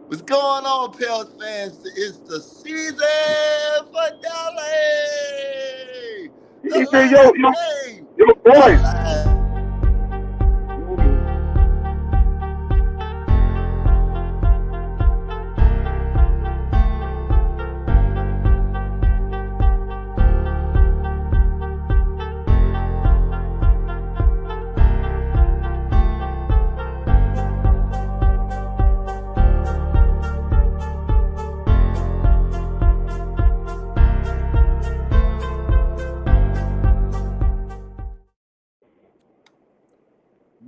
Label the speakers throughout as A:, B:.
A: What's going on, Pels fans? It's the season finale! The
B: DJ,
A: last game!
B: your
A: The
B: voice.
A: last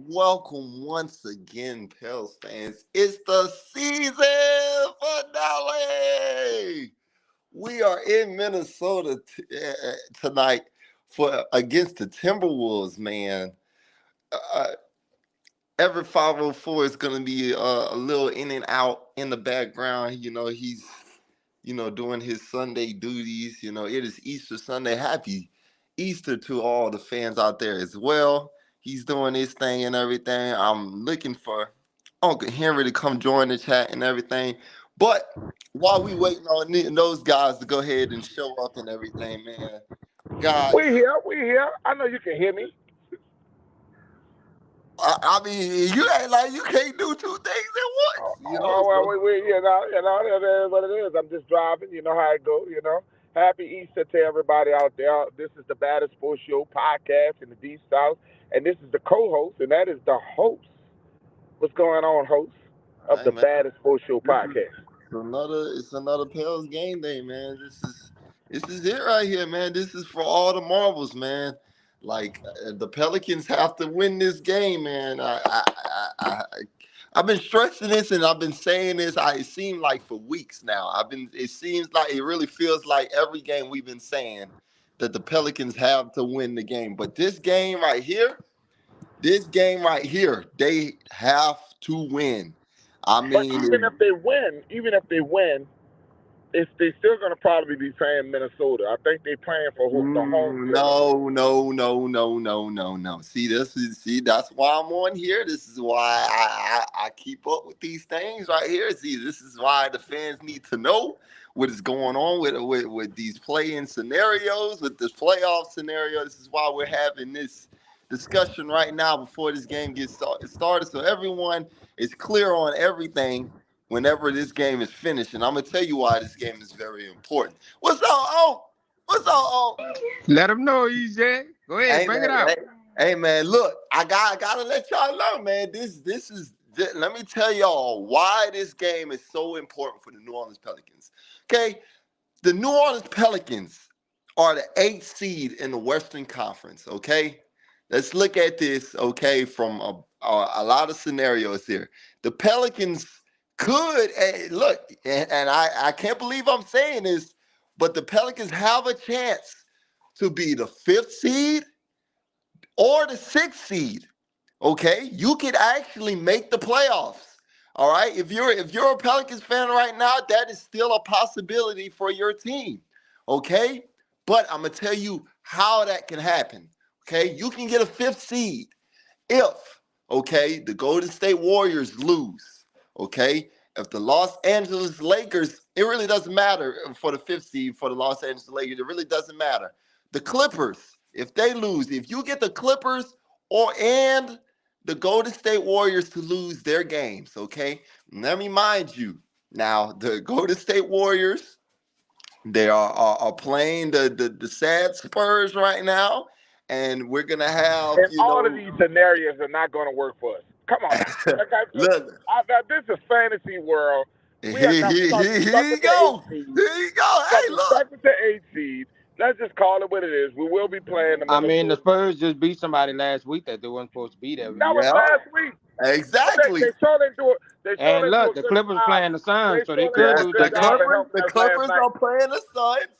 A: Welcome once again, Pels fans. It's the season finale! We are in Minnesota tonight for against the Timberwolves, man. Uh, every 504 is going to be a little in and out in the background. He's doing his Sunday duties. It is Easter Sunday. Happy Easter to all the fans out there as well. He's doing his thing and everything. I'm looking for Uncle Henry to come join the chat and everything. But while we waiting on those guys to go ahead and show up and everything, man,
B: We
A: guys,
B: here. We here. I know you can hear me.
A: I mean, you ain't like you can't do two things at once,
B: Well,
A: So
B: that is what it is. I'm just driving. You know how it goes. Happy Easter to everybody out there. This is the Baddest Sports Show podcast in the Deep South, and this is the co-host, and that is the host. What's going on, host of
A: hey
B: the
A: man,
B: Baddest Sports Show podcast?
A: it's another Pels game day, man. This is it right here, man. This is for all the marbles, man. Like the Pelicans have to win this game, man. I've been stressing this and I've been saying this. It seems like for weeks now. It seems like it really feels like every game we've been saying that the Pelicans have to win the game. But this game right here, they have to win. I
B: But
A: mean,
B: even if they win, they still gonna probably be playing Minnesota. I think they playing for the home field.
A: no, no, no, no, no, no, no. That's why I'm on here. This is why I keep up with these things right here. See, this is why the fans need to know what is going on with these play-in scenarios, with this playoff scenario. This is why we're having this discussion right now before this game gets started, so everyone is clear on everything whenever this game is finished. And I'm gonna tell you why this game is very important. What's up, oh? What's up, oh?
C: Let them know, EJ. Go ahead,
A: Hey
C: bring it
A: man,
C: out.
A: hey man, look, I gotta let y'all know, man. Let me tell y'all why this game is so important for the New Orleans Pelicans. Okay, the New Orleans Pelicans are the 8th seed in the Western Conference. Okay, let's look at this. Okay, from a lot of scenarios here. The Pelicans could look, and I can't believe I'm saying this, but the Pelicans have a chance to be the 5th seed or the 6th seed. Okay, you could actually make the playoffs. All right, if you're a Pelicans fan right now, that is still a possibility for your team. Okay, but I'm gonna tell you how that can happen. Okay, you can get a 5th seed if the Golden State Warriors lose. Okay, if the Los Angeles Lakers, it really doesn't matter for the 5th seed for the Los Angeles Lakers. It really doesn't matter. The Clippers, if they lose, if you get the Clippers and the Golden State Warriors to lose their games, okay? Let me remind you, now the Golden State Warriors, they are playing the sad Spurs right now, and we're gonna have
B: And all of these scenarios are not going to work for us. Come on now.
A: look.
B: This is fantasy world.
A: Here,
B: We are
A: here,
B: not
A: here,
B: stuck
A: here you
B: with the 8
A: go.
B: seed.
A: Here you go. Hey, look.
B: Stuck with the 8 seed. Let's just call it what it is. We will be playing the
C: I mean, the
B: Minnesota.
C: Spurs just beat somebody last week that they weren't supposed to be there.
B: That was
A: Yeah,
B: last week. But
A: exactly.
B: they sure didn't do it. They sure
C: And
B: didn't do
C: look,
B: a
C: the
B: good
C: Clippers
B: job.
C: playing the Suns,
B: They
C: so they
B: sure didn't
C: could
B: do
A: Yes,
B: a
C: lose
B: good
A: the
C: that
B: job
C: game.
B: of
A: Clippers,
B: helping
A: the
B: us last
A: Clippers
B: night.
A: are playing the Suns.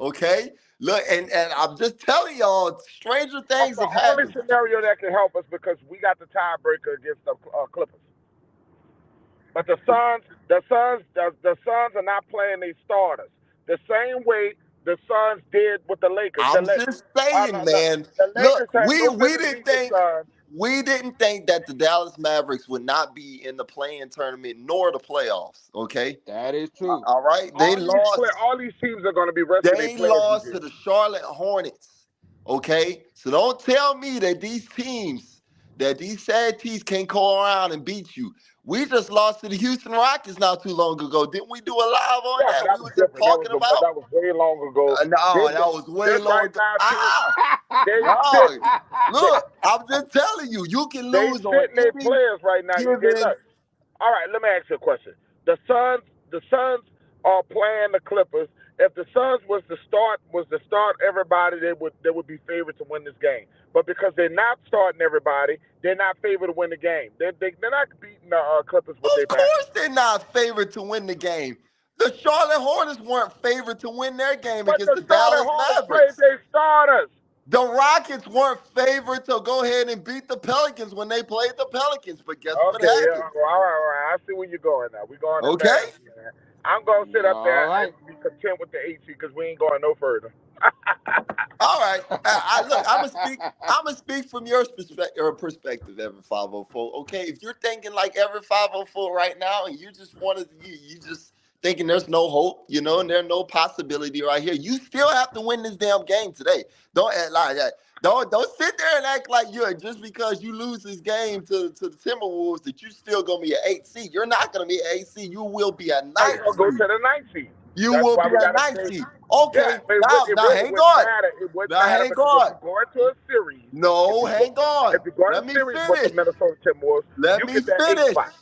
A: Okay. Look, and I'm just telling y'all, stranger
B: That's
A: things
B: the
A: have
B: only
A: happened.
B: scenario that can help us because we got the tiebreaker against the Clippers. But the Suns are not playing their starters the same way the Suns did with the Lakers.
A: I'm just saying, man.
B: The
A: Look,
B: Lakers had
A: we
B: no
A: we
B: business
A: didn't
B: beating the
A: think
B: Suns.
A: we didn't think that the Dallas Mavericks would not be in the play-in tournament nor the playoffs. Okay,
C: That is true.
A: all right.
B: All these teams are going to be resting their
A: They
B: players this
A: lost
B: year.
A: to the Charlotte Hornets. Okay, so don't tell me that these sad teams can't go around and beat you. We just lost to the Houston Rockets not too long ago. Didn't we do a live on
B: Yeah, but
A: that?
B: that
A: We
B: was
A: were just
B: different.
A: talking about.
B: That was way long ago.
A: No,
B: This
A: that was way
B: this
A: long
B: right
A: ago.
B: now too. They
A: No.
B: sit. They,
A: Look, I'm just telling you, you can
B: they
A: lose on
B: sitting their
A: any
B: players right now. You get
A: given.
B: nuts. All right, let me ask you a question. The Suns are playing the Clippers. If the Suns was to start everybody, they would be favored to win this game. But because they're not starting everybody, they're not favored to win the game. They're not beating the Clippers with their
A: Of
B: back.
A: course, they're not favored to win the game. The Charlotte Hornets weren't favored to win their game
B: But
A: against
B: the
A: the
B: Charlotte
A: Dallas
B: Hornets played
A: Mavericks.
B: their starters.
A: The Rockets weren't favored to go ahead and beat the Pelicans when they played the Pelicans. But guess what
B: Okay, yeah,
A: happened?
B: all right. I see where you're going now. We're going in
A: Okay?
B: fast, man. I'm going to sit up there
C: All right.
B: and be content with the 8 seed because we ain't going no further.
A: All right. Look, I'm gonna speak from your perspective, Evan 504. Okay, if you're thinking like Evan 504 right now, and you just wanted you just thinking there's no hope, and there's no possibility right here, you still have to win this damn game today. Don't act like that. Don't sit there and act like you're just because you lose this game to the Timberwolves that you're still gonna be an 8 seed. You're not gonna be an 8 seed. You will be a 9
B: You're going to go
A: seed.
B: to the 9 seed.
A: You
B: That's
A: will
B: why
A: be
B: we
A: a
B: got to
A: 9
B: say.
A: seed.
B: Yeah,
A: Okay,
B: but
A: now
B: it
A: hang
B: wouldn't
A: on.
B: matter. It wouldn't
A: Now
B: matter
A: hang
B: because
A: on.
B: if you go into a series,
A: No, hang on.
B: if you go
A: Let
B: into a
A: me
B: series with the
A: finish.
B: Minnesota Timberwolves,
A: Let
B: you
A: me
B: get that 8
A: finish.
B: spot.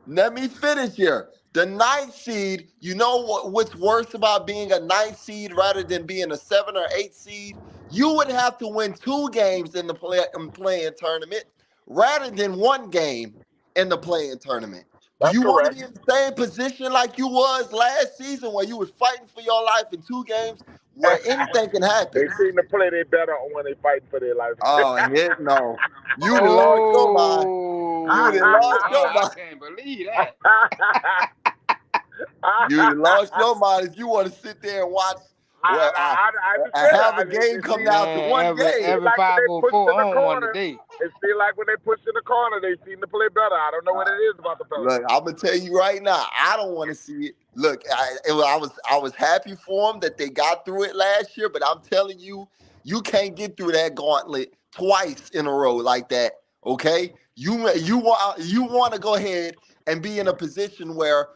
A: Let me finish here. The 9th seed, you know what's worse about being a 9th seed rather than being a 7 or 8 seed? You would have to win 2 games in the play-in tournament rather than 1 game in the play-in tournament. Do
B: That's
A: you want to
B: correct.
A: be in the same position like you was last season where you was fighting for your life in 2 games where anything can happen?
B: They seem to play their better when they fighting for their life.
A: Oh, heck no. You done lost your mind. You done lost
C: Oh,
A: your
C: I
A: mind.
C: can't believe that.
A: You done lost your mind if you want to sit there and watch
B: I
A: and
B: understand.
A: have a game
B: It
A: come
B: seems
A: down to
C: Man,
A: 1 game.
C: every
B: like when they push
C: 504
B: in the
C: on one
B: corner.
C: today.
B: It seems like when they push in the corner, they seem to play better. I don't know what it is about the Pelicans.
A: Look, I'm gonna tell you right now, I don't want to see it. Look, I was happy for them that they got through it last year, but I'm telling you, you can't get through that gauntlet twice in a row like that. Okay, you want to go ahead and be in a position where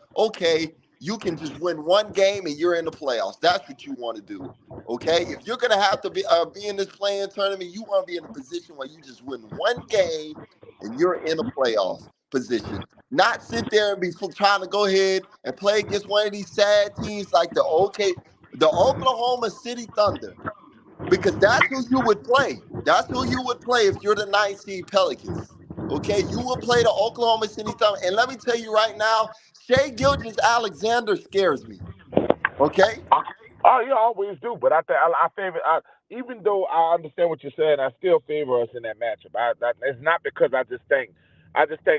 A: you can just win 1 game and you're in the playoffs. That's what you want to do. Okay, if you're gonna have to be in this playing tournament, you want to be in a position where you just win 1 game and you're in a playoff position. Not sit there and be trying to go ahead and play against one of these sad teams like the Oklahoma City Thunder, because that's who you would play. That's who you would play if you're the 9th seed Pelicans. Okay, you will play the Oklahoma City Thunder, and let me tell you right now, Shea Gilgeous-Alexander scares me. Okay.
B: Oh, you always do, but I favor. Even though I understand what you're saying, I still favor us in that matchup. It's not because I just think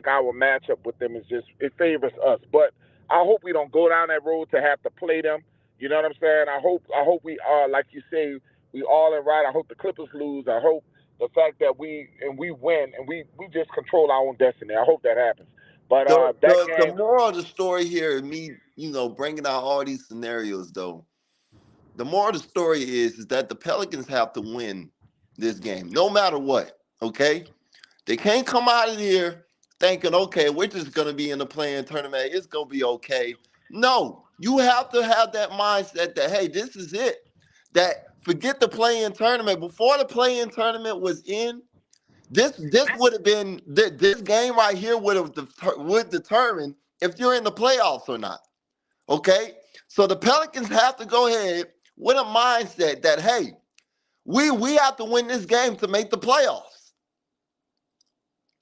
B: our matchup with them is just it favors us. But I hope we don't go down that road to have to play them. You know what I'm saying? I hope we are, like you say, we all in right. I hope the Clippers lose. I hope the fact that we win and we just control our own destiny. I hope that happens. But that
A: The
B: game,
A: moral of the story here, me, bringing out all these scenarios though. The moral of the story is that the Pelicans have to win this game, no matter what. Okay, they can't come out of here thinking, okay, we're just gonna be in the playing tournament. It's gonna be okay. No, you have to have that mindset that hey, this is it. That forget the playing tournament. Before the playing tournament was in, this would have been this game right here would determine if you're in the playoffs or not. Okay, so the Pelicans have to go ahead with a mindset that hey, we have to win this game to make the playoffs.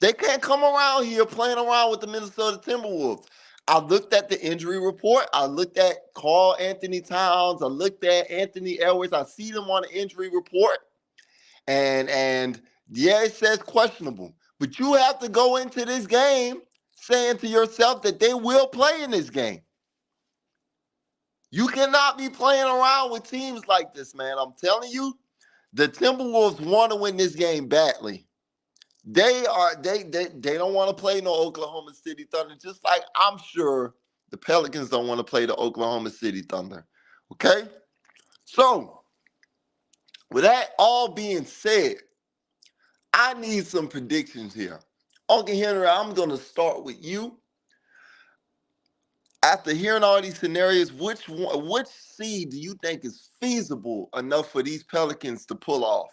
A: They can't come around here playing around with the Minnesota Timberwolves. I looked at the injury report. I looked at Karl Anthony Towns. I looked at Anthony Edwards. I see them on the injury report, and yeah, it says questionable. But you have to go into this game saying to yourself that they will play in this game. You cannot be playing around with teams like this, man. I'm telling you, the Timberwolves want to win this game badly. They don't want to play no Oklahoma City Thunder, just like I'm sure the Pelicans don't want to play the Oklahoma City Thunder. Okay? So, with that all being said, I need some predictions here. Uncle Henry, I'm gonna start with you. After hearing all these scenarios, which seed do you think is feasible enough for these Pelicans to pull off?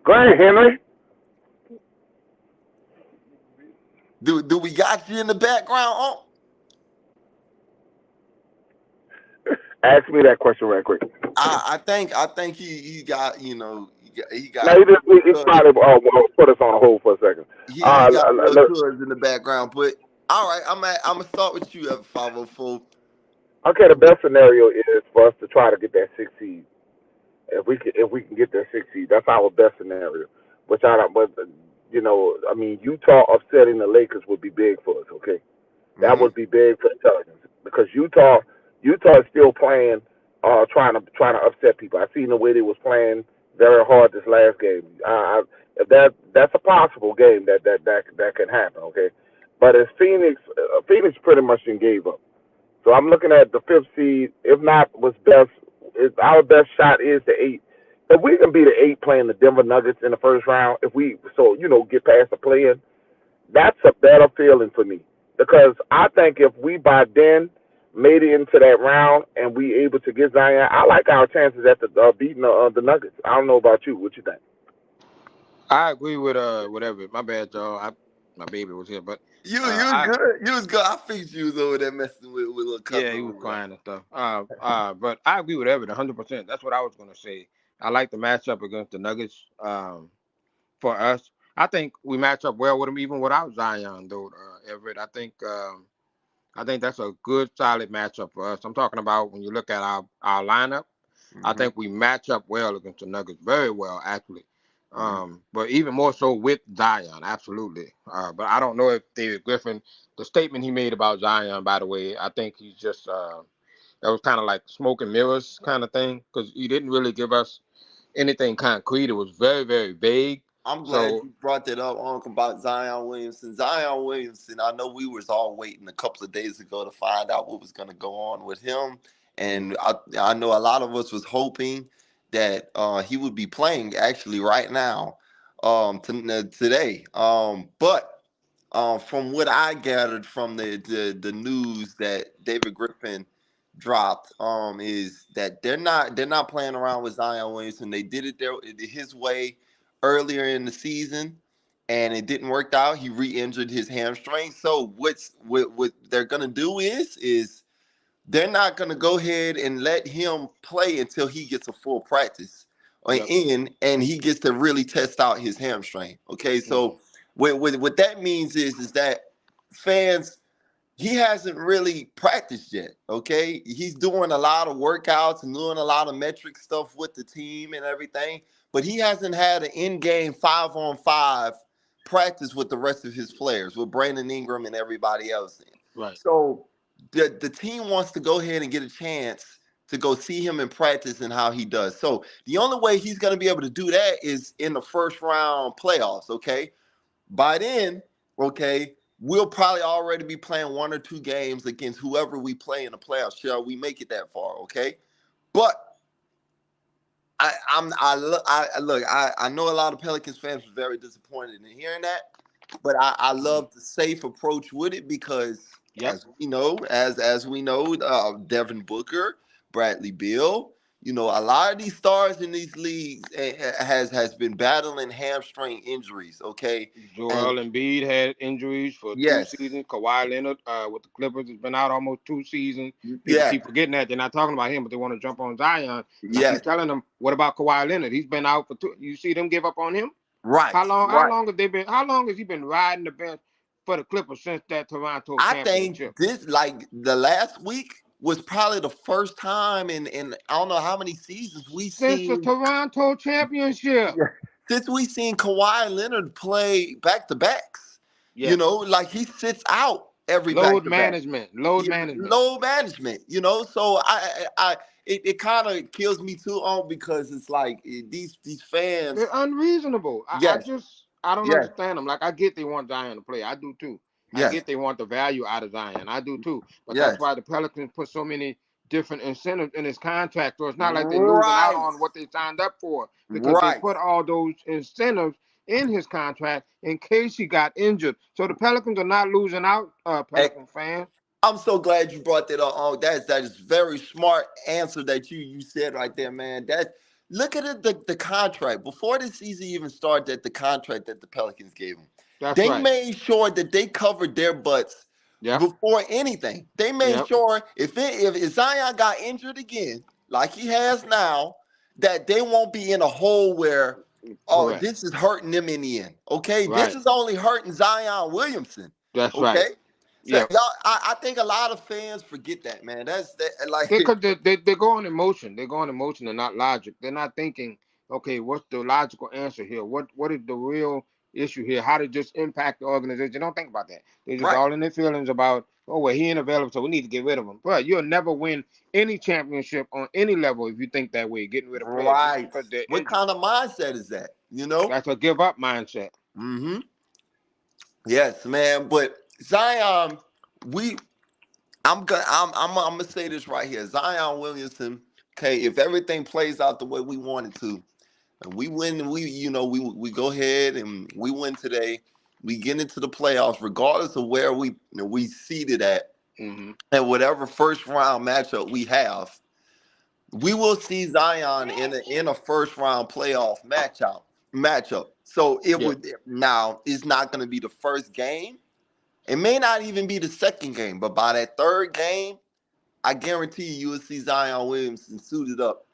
B: Go ahead, Henry.
A: Do we got you in the background? Oh,
B: Ask me that question right quick.
A: I think he got he
B: No,
A: got
B: he probably put us on hold for a second.
A: he got little tours in the background. But all right, I'm gonna start with you at 504.
B: Okay, the best scenario is for us to try to get that 6 seed. If we can get that 6 seed, that's our best scenario. Which I don't, but I mean, Utah upsetting the Lakers would be big for us. Okay, that
A: Mm-hmm.
B: would be big for the Pelicans because Utah is still playing, trying to upset people. I seen the way they was playing very hard this last game. If that's a possible game that can happen. Okay, but as Phoenix pretty much then gave up. So I'm looking at the 5th seed. If not, our best shot is the 8. If we can be the 8 playing the Denver Nuggets in the first round, if we get past the play-in, that's a better feeling for me because I think if we by then made it into that round and we able to get Zion, I like our chances at the beating the Nuggets. I don't know about you. What you think?
C: I agree with whatever. My bad, y'all. My baby was here, but
A: You was
C: I
A: good. You was good. I figured you was over there messing with little
C: yeah,
A: cousin
C: he was
A: over
C: crying and stuff. But I agree with Evan 100%. That's what I was gonna say. I like the matchup against the Nuggets. For us, I think we match up well with them even without Zion, though. Everett, I think that's a good solid matchup for us. I'm talking about when you look at our lineup. I
A: there.
C: think we match up well against the Nuggets, very well actually.
A: Hmm.
C: But even more so with Zion, absolutely. But I don't know if David Griffin, the statement he made about Zion, by the way, I think he's just that was kind of like smoke and mirrors kind of thing because he didn't really give us anything concrete. It was very, very vague.
A: I'm glad
C: So
A: you brought that up, Uncle, about Zion Williamson. Zion Williamson, I know we was all waiting a couple of days ago to find out what was going to go on with him. And I know a lot of us was hoping that he would be playing actually right now, today. But from what I gathered from the news that David Griffin dropped, is that they're not playing around with Zion Williamson. They did it his way earlier in the season, and it didn't work out. He re-injured his hamstring. So what they're gonna do is they're not going to go ahead and let him play until he gets a full practice
C: yep.
A: in and he gets to really test out his hamstring. Okay,
C: Hmm.
A: so what that means is that fans, he hasn't really practiced yet. Okay, he's doing a lot of workouts and doing a lot of metric stuff with the team and everything, but he hasn't had an in-game 5-on-5 practice with the rest of his players, with Brandon Ingram and everybody else.
C: Right.
A: So the team wants to go ahead and get a chance to go see him in practice and how he does. So the only way he's going to be able to do that is in the first round playoffs. Okay, by then, okay, we'll probably already be playing 1 or 2 games against whoever we play in the playoffs. Shall we make it that far? Okay, but I know a lot of Pelicans fans were very disappointed in hearing that, but I
C: Hmm.
A: love the safe approach with it because
C: Yep.
A: as we know, Devin Booker, Bradley Beal, a lot of these stars in these leagues has been battling hamstring injuries. Okay, and
C: Joel Embiid had injuries for two
A: yes,
C: seasons. Kawhi Leonard with the Clippers has been out almost 2 seasons. People
A: yeah,
C: keep forgetting that. They're not talking about him, but they want to jump on Zion. And I
A: yes,
C: keep telling them, what about Kawhi Leonard? He's been out for two. You see them give up on him?
A: right,
C: How long? How
A: right.
C: long have they been? How long has he been riding the bench for the Clippers since that Toronto
A: I think
C: championship?
A: this, like, the last week was probably the first time in I don't know how many seasons we
C: Since the
A: seen.
C: Toronto championship.
A: Yeah. Since we seen Kawhi Leonard play back to backs,
C: Yes.
A: like he sits out. every
C: Load
A: back-to-back.
C: management. Load
A: Yeah,
C: management.
A: load management, so it kind of kills me too on because it's like these fans.
C: They're unreasonable.
A: Yes,
C: I don't
A: yes,
C: understand them. Like I get they want Zion to play. I do too. I
A: yes,
C: get they want the value out of Zion. I do too. But that's
A: yes.
C: why the Pelicans put so many different incentives in his contract. So it's not like they're losing out
A: Right,
C: on what they signed up for because they
A: right.
C: put all those incentives in his contract in case he got injured. So the Pelicans are not losing out,
A: Hey,
C: Pelican fans.
A: I'm so glad you brought that up. Oh, that is very smart answer that you said right there, man. That look at the contract before the season even started. The contract that the Pelicans gave him,
C: That's
A: they
C: right.
A: made sure that they covered their butts
C: Yep.
A: before anything. They made
C: Yep.
A: sure if Zion got injured again, like he has now, that they won't be in a hole where
C: Correct.
A: this is hurting them in the end. Okay, this
C: Right.
A: is only hurting Zion Williamson.
C: That's right.
A: Okay. So
C: Yep.
A: y'all, I think a lot of fans forget that, man. That's that like
C: Because they go on emotion. They go on emotion and not logic. They're not thinking, okay, what's the logical answer here? What is the real issue here? How did this impact the organization? They don't think about that. They're just
A: right,
C: all in their feelings about, oh, well, he ain't available, so we need to get rid of him. But you'll never win any championship on any level if you think that way, getting rid of players just
A: right.
C: because they're
A: What
C: injured.
A: kind of mindset is that?
C: That's a give up mindset.
A: Mm-hmm. Yes, man. But Zion, we I'm gonna say this right here. Zion Williamson, okay, if everything plays out the way we want it to, and we win, we go ahead and we win today, we get into the playoffs, regardless of where we seated at,
C: Hmm.
A: and whatever first round matchup we have, we will see Zion in a first round playoff matchup. So it
C: Yeah.
A: would now it's not going to be the first game. It may not even be the second game, but by that third game, I guarantee you will see Zion Williamson suited up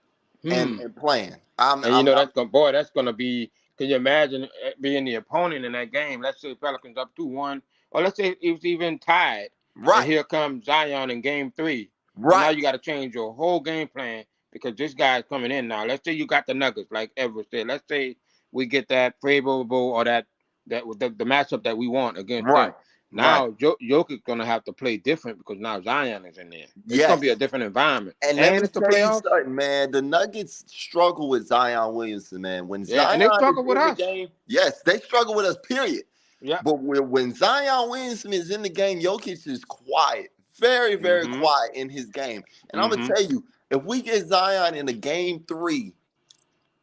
A: and,
C: Hmm.
A: and playing. I'm,
C: And
A: I'm, I'm
C: that's gonna be. Can you imagine being the opponent in that game? Let's say Pelicans up 2-1, or let's say it was even tied, and
A: right,
C: here comes Zion in game three. So now
A: right,
C: you got to change your whole game plan because this guy's coming in now. Let's say you got the Nuggets, like Everett said. Let's say we get that favorable or that the matchup that we want against
A: right,
C: them.
A: right.
C: Now Jokic gonna have to play different because now Zion is in there. It's gonna be a
A: Yes.
C: different environment,
A: And let
C: and
A: me
C: it's the
A: tell you
C: playoffs.
A: something, man. The Nuggets struggle with Zion Williamson, man. When
C: Yeah, and they
A: Zion is
C: struggle with
A: in the
C: us.
A: game, yes, they struggle with us, period.
C: Yeah.
A: But when Zion Williamson is in the game, Jokic is quiet, very, very
C: Mm-hmm.
A: quiet in his game. And I'm gonna
C: Mm-hmm.
A: tell you, if we get Zion in a game three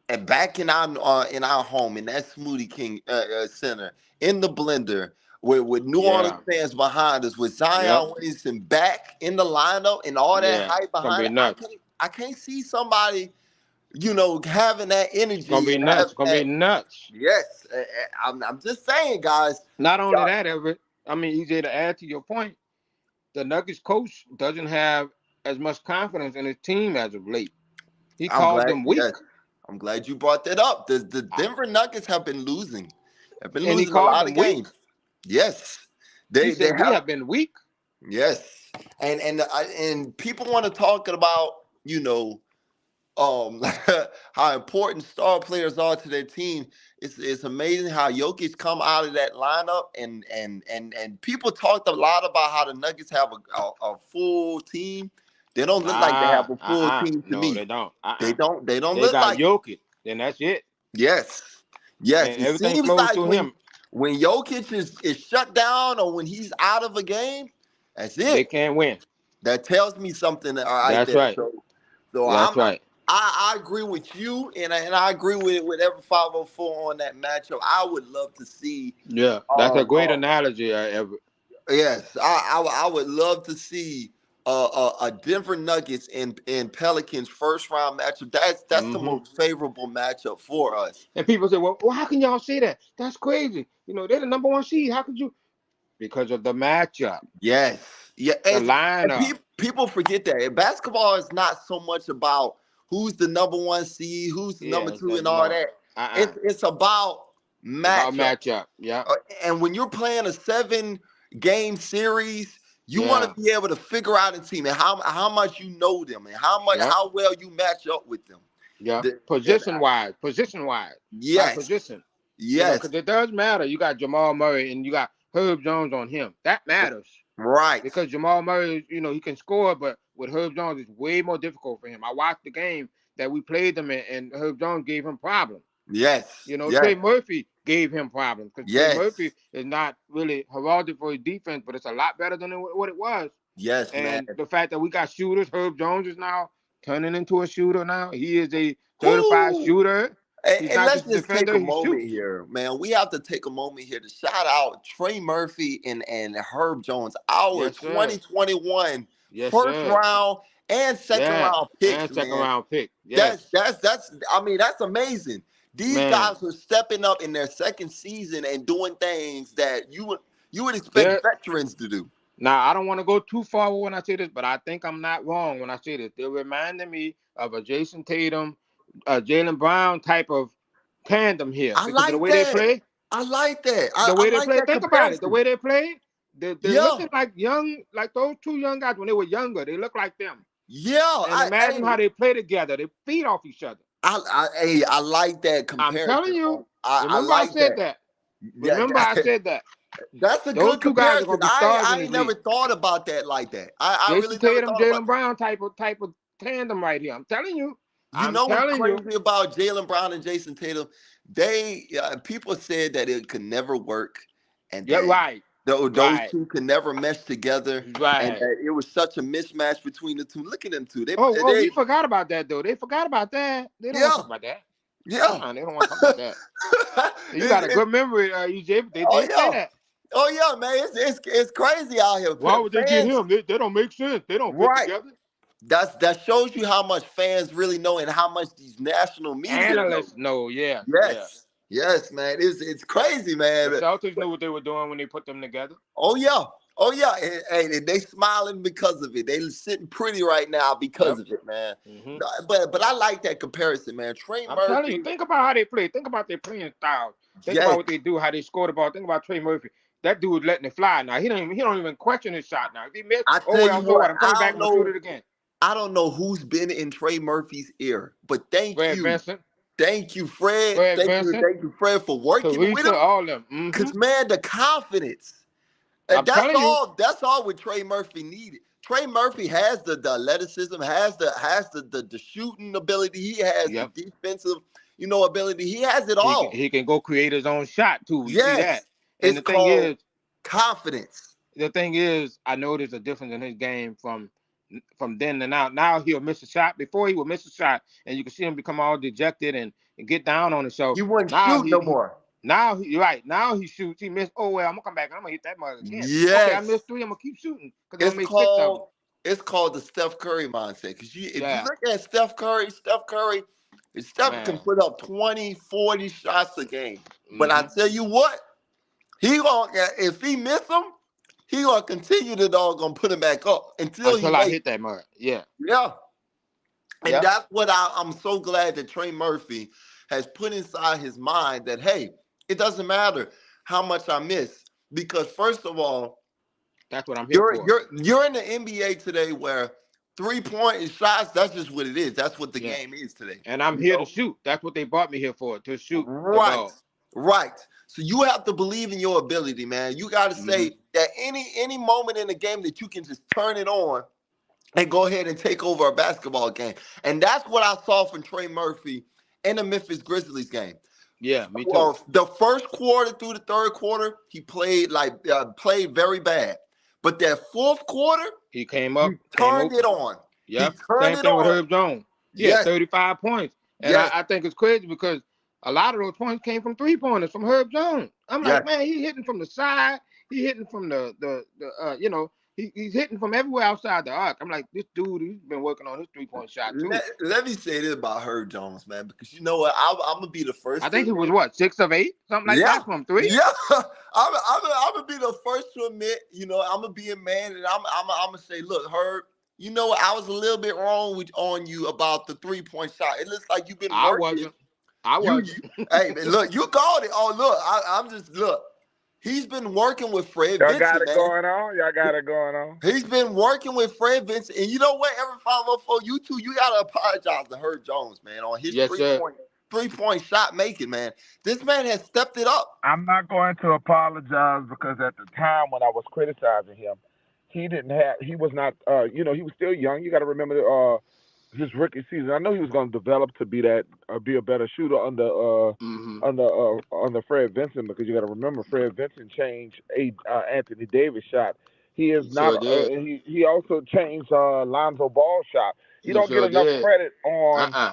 A: and back in our home in that Smoothie King Center in the blender with New Orleans
C: Yeah.
A: fans behind us, with
C: Yep.
A: Zion Williamson back in the lineup and all that
C: Yeah.
A: hype
C: It's gonna
A: behind
C: be
A: it,
C: nuts.
A: I can't see somebody having that
C: It's gonna
A: energy
C: be
A: and
C: nuts.
A: have
C: It's gonna be
A: that.
C: nuts.
A: Yes, I'm just saying, guys.
C: Not only
A: Y'all,
C: that, Everett. I mean, EJ, to add to your point, the Nuggets coach doesn't have as much confidence in his team as of late. He
A: I'm
C: calls
A: glad.
C: them weak,
A: Yes, I'm glad you brought that up. The
C: I-
A: Denver Nuggets have been
C: and he
A: losing a
C: calls
A: lot of
C: them weak.
A: games. Yes,
C: He
A: they
C: said we
A: have.
C: have been weak.
A: Yes, and people want to talk about um how important star players are to their team. It's amazing how Jokic come out of that lineup and people talked a lot about how the Nuggets have a full team. They don't look like they have a full team to
C: No,
A: me.
C: they don't.
A: They don't
C: They
A: look
C: got
A: like it.
C: Jokic. Then that's it.
A: Yes. Yes.
C: And
A: It
C: everything
A: seems
C: flows
A: like
C: through him.
A: when Jokic is shut down or when he's out of a game, that's
C: They
A: it.
C: can't win.
A: That tells me something right
C: That's
A: there.
C: right.
A: So
C: That's right.
A: I agree with you, and I agree with every 504 on that matchup. I would love to see.
C: Yeah, that's a
A: Um,
C: great
A: uh,
C: analogy, Everett.
A: yes, I would love to see a Denver Nuggets and Pelicans first round matchup. That's the
C: Hmm.
A: most favorable matchup for us.
C: And people say, well, how can y'all say that? That's crazy. They're the number one seed. How could you? Because of the matchup,
A: Yes, yeah,
C: the
A: and
C: lineup.
A: people forget that basketball is not so much about who's the number one seed, who's the number
C: Yeah,
A: two,
C: that's
A: and all
C: no.
A: that.
C: Uh-uh.
A: It's about
C: It's about
A: matchups.
C: matchup. Yeah.
A: Uh, And when you're playing a 7 game series, you want
C: Yeah.
A: to be able to figure out a team and how much you know them and
C: Yep.
A: how well you match up with them.
C: Yep.
A: The- and
C: Position wise. Position wise. By
A: yes,
C: position.
A: yes,
C: Because it does matter. You got Jamal Murray and you got Herb Jones on him. That matters.
A: Right.
C: because Jamal Murray, he can score, but with Herb Jones, it's way more difficult for him. I watched the game that we played them in, and Herb Jones gave him problems.
A: Yes.
C: Trey
A: Yes.
C: Murphy gave him problems because Trey Murphy
A: Yes.
C: is not really heralded for his defense, but it's a lot better than what it was.
A: Yes, man.
C: And the fact that we got shooters, Herb Jones is now turning into a shooter now. He is a certified
A: Woo.
C: shooter. He's
A: And
C: not
A: let's
C: just a
A: just take
C: defender,
A: a
C: he
A: moment
C: shoots.
A: here, man. We have to take a moment here to shout out Trey Murphy and Herb Jones, our
C: Yes, sir.
A: 2021
C: Yes,
A: first
C: sir.
A: round and second
C: Yeah.
A: round
C: And
A: picks,
C: second
A: man.
C: round pick.
A: That's
C: Yes.
A: that's I mean, that's amazing. These
C: Man.
A: guys are stepping up in their second season and doing things that you would expect
C: They're
A: veterans to do.
C: Now, I don't want to go too far when I say this, but I think I'm not wrong when I say this. They're reminding me of a Jason Tatum, Jaylen Brown type of tandem here
A: I
C: because of the
A: like
C: way they
A: that.
C: play.
A: I like that.
C: The
A: I
C: way they
A: like
C: play,
A: that
C: think about it. The
A: comparison.
C: way they play, they're
A: Yeah.
C: looking like like those two young guys when they were younger. They look like them.
A: Yeah.
C: And imagine how they play together. They feed off each other.
A: I like that
C: I'm
A: comparison.
C: telling you.
A: I
C: Remember I
A: like
C: said
A: that.
C: that.
A: Yeah,
C: Remember I said that.
A: that's a
C: Those
A: good
C: two guys are
A: comparison.
C: going to be stars in
A: I
C: this
A: ain't never
C: league.
A: thought about that like that. I
C: Jason
A: really never
C: Tatum,
A: thought about
C: Jaylen
A: that.
C: Brown type of tandem right here. I'm telling you.
A: You
C: I'm
A: know what's
C: telling you.
A: crazy about Jaylen Brown and Jason Tatum? They people said that it could never work, and
C: Yeah,
A: that
C: right.
A: those
C: Right.
A: two could never mesh together, and
C: Right.
A: that it was such a mismatch between the two. Look at them two.
C: Oh, we
A: They
C: forgot about that though. They forgot about that. They don't want to
A: yeah
C: talk about that.
A: yeah.
C: They don't want to talk about that. You got a
A: It's
C: good memory, EJ, but they
A: oh
C: did say
A: yeah.
C: that.
A: Oh yeah, man, it's crazy out here.
C: Why would they get
A: Fans,
C: him? They don't make sense. They don't fit
A: right?
C: together.
A: That shows you how much fans really know and how much these national media know.
C: Analysts know, yeah.
A: Yes, yes, man, it's crazy,
C: The
A: man.
C: Celtics knew what they were doing when they put them together.
A: Oh yeah, oh yeah, and they smiling because of it. They sitting pretty right now because
C: Yep.
A: of it, man.
C: Mm-hmm.
A: But I like that comparison, man. Trey
C: I'm telling you,
A: Murphy,
C: think about how they play. Think about their playing style. Think
A: yes,
C: about what they do, how they score the ball. Think about Trey Murphy. That dude letting it fly now. He don't even question his shot now. If he missed,
A: I
C: oh
A: tell you
C: well, so what?
A: what,
C: I'm coming back. I'm gonna shoot it again.
A: I don't know who's been in Trey Murphy's ear, but
C: Fred Vincent,
A: thank you, Fred, thank you, Fred, for working with
C: Teresa,
A: him.
C: all of them. Mm-hmm.
A: Cause man, the confidence, and
C: I'm telling you.
A: that's all what Trey Murphy needed. Trey Murphy has the athleticism, has the shooting ability, he has the
C: Yep.
A: defensive, ability. He has it all.
C: He can go create his own shot too. We see that.
A: Yes,
C: And
A: it's called confidence.
C: the thing is, I noticed a difference in his game from then to now. Now he'll miss a shot. Before he would miss a shot, and you can see him become all dejected and get down on himself.
A: He wouldn't
C: Now
A: shoot no more.
C: now he shoots. He missed. Oh well, I'm gonna come back and I'm gonna hit that mug again. Okay, I
A: Yes,
C: missed 3. I'm gonna keep shooting because I'm gonna make 6 of them.
A: it's called the Steph Curry mindset. Because if you
C: Yeah,
A: look at Steph Curry, Steph can
C: man.
A: put up 20, 40 shots a game. But I
C: Mm-hmm.
A: tell you what, if he miss them, he gonna continue to gonna put him back up until he
C: Until I
A: makes.
C: hit that mug. Yeah.
A: Yeah. And
C: Yeah.
A: that's what I'm so glad that Trey Murphy has put inside his mind that, hey, it doesn't matter how much I miss. Because first of all,
C: That's what I'm here for.
A: you're in the NBA today where 3-point shots, that's just what it is. That's what the
C: Yeah.
A: game is today.
C: And I'm here to shoot. That's what they brought me here for, to shoot the
A: Right.
C: ball.
A: Right. So you have to believe in your ability, man. You got to say that any moment in the game that you can just turn it on and go ahead and take over a basketball game. And that's what I saw from Trey Murphy in the Memphis Grizzlies game.
C: Yeah, me too.
A: The first quarter through the third quarter, he played played very bad. But that fourth quarter,
C: He came up,
A: turned it on.
C: Yeah,
A: He turned
C: same
A: it
C: thing with
A: on.
C: Herb Jones. He
A: Yes.
C: had 35 points. And
A: Yes.
C: I think it's crazy because a lot of those points came from 3-pointers from Herb Jones. I'm
A: Yes.
C: like, man, he's hitting from the side. He's hitting from he's hitting from everywhere outside the arc. I'm like, this dude, he's been working on his 3-point shot too.
A: Let me say this about Herb Jones, man, because you know what? I'm gonna be the first.
C: I think he was what, 6 of 8, something like that from 3.
A: Yeah, I'm gonna be the first to admit. I'm gonna be a man, and I'm gonna say, look, Herb. You know what? I was a little bit wrong on you about the 3-point shot. It looks like you've been working.
C: I wasn't.
A: Hey, man, look, you called it. Oh, look, I'm just look. He's been working with Fred
B: Y'all
A: Vincent,
B: got it
A: man.
B: going on. Y'all got it going on.
A: He's been working with Fred Vincent, and you know what? Every 504, you too, you gotta apologize to Herb Jones, man, on his three-point shot making, man. This man has stepped it up.
B: I'm not going to apologize because at the time when I was criticizing him, he was not, he was still young. You got to remember his rookie season. I know he was going to develop to be be a better shooter under Fred Vincent, because you got to remember Fred Vincent changed Anthony Davis shot. He is
C: He
B: not.
C: sure did.
B: He also changed Lonzo Ball shot. He
C: He
B: don't get
C: sure
B: enough
C: did.
B: credit on.
C: Uh-uh.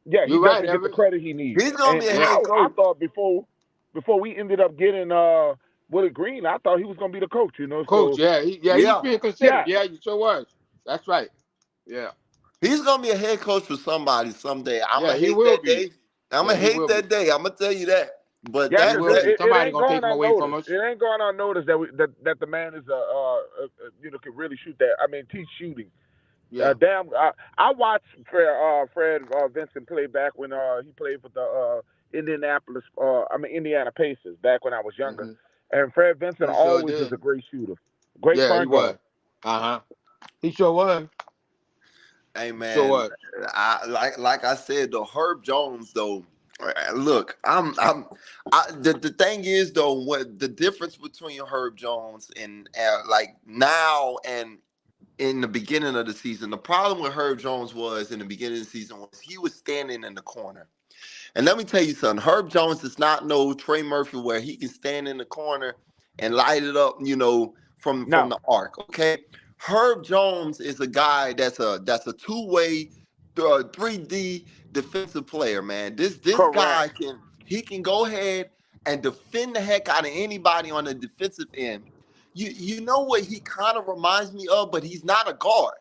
B: Yeah, he
C: You're right,
B: doesn't get the
C: Everett.
B: credit he needs.
A: He's gonna
B: And
A: be a
C: Yeah.
A: head
B: I
A: coach.
B: thought before we ended up getting Willie Green, I thought he was going to be the coach.
C: Coach,
B: So
C: yeah. He was
A: Yeah,
C: being considered.
B: yeah,
C: Yeah, he sure was. That's right. Yeah.
A: he's gonna be a head coach for somebody someday. I'm
C: Yeah,
A: gonna
C: he
A: hate
C: will
A: that
C: be.
A: day. I'm
C: Yeah,
A: gonna
C: he
A: hate
C: will be.
A: that day. I'm gonna tell you that. But
B: yeah,
C: He
A: that
B: because
C: will
A: that
C: be.
B: it
C: Somebody
B: ain't
C: gonna take
B: going
C: him away from
B: unnoticed.
C: us.
B: It ain't going unnoticed that the man is could really shoot that. I mean, teach shooting.
C: Yeah.
B: I watched Fred Vincent play back when he played for the Indiana Pacers back when I was younger.
C: Hmm.
B: And Fred Vincent
C: He sure
B: always was
C: did.
B: a great shooter, great
C: Yeah, he
B: point guard.
C: was. Uh-huh. He sure was.
A: Hey
C: He sure
A: man,
C: was.
A: like I said, though Herb Jones though. Look, the thing is though, what the difference between Herb Jones and like now and in the beginning of the season, the problem with Herb Jones was in the beginning of the season was he was standing in the corner. And let me tell you something, Herb Jones is not no Trey Murphy where he can stand in the corner and light it up, from
B: No,
A: the arc. Okay. Herb Jones is a guy that's a two-way 3D defensive player, man. This
B: correct.
A: guy can go ahead and defend the heck out of anybody on the defensive end. You know what he kind of reminds me of, but he's not a guard.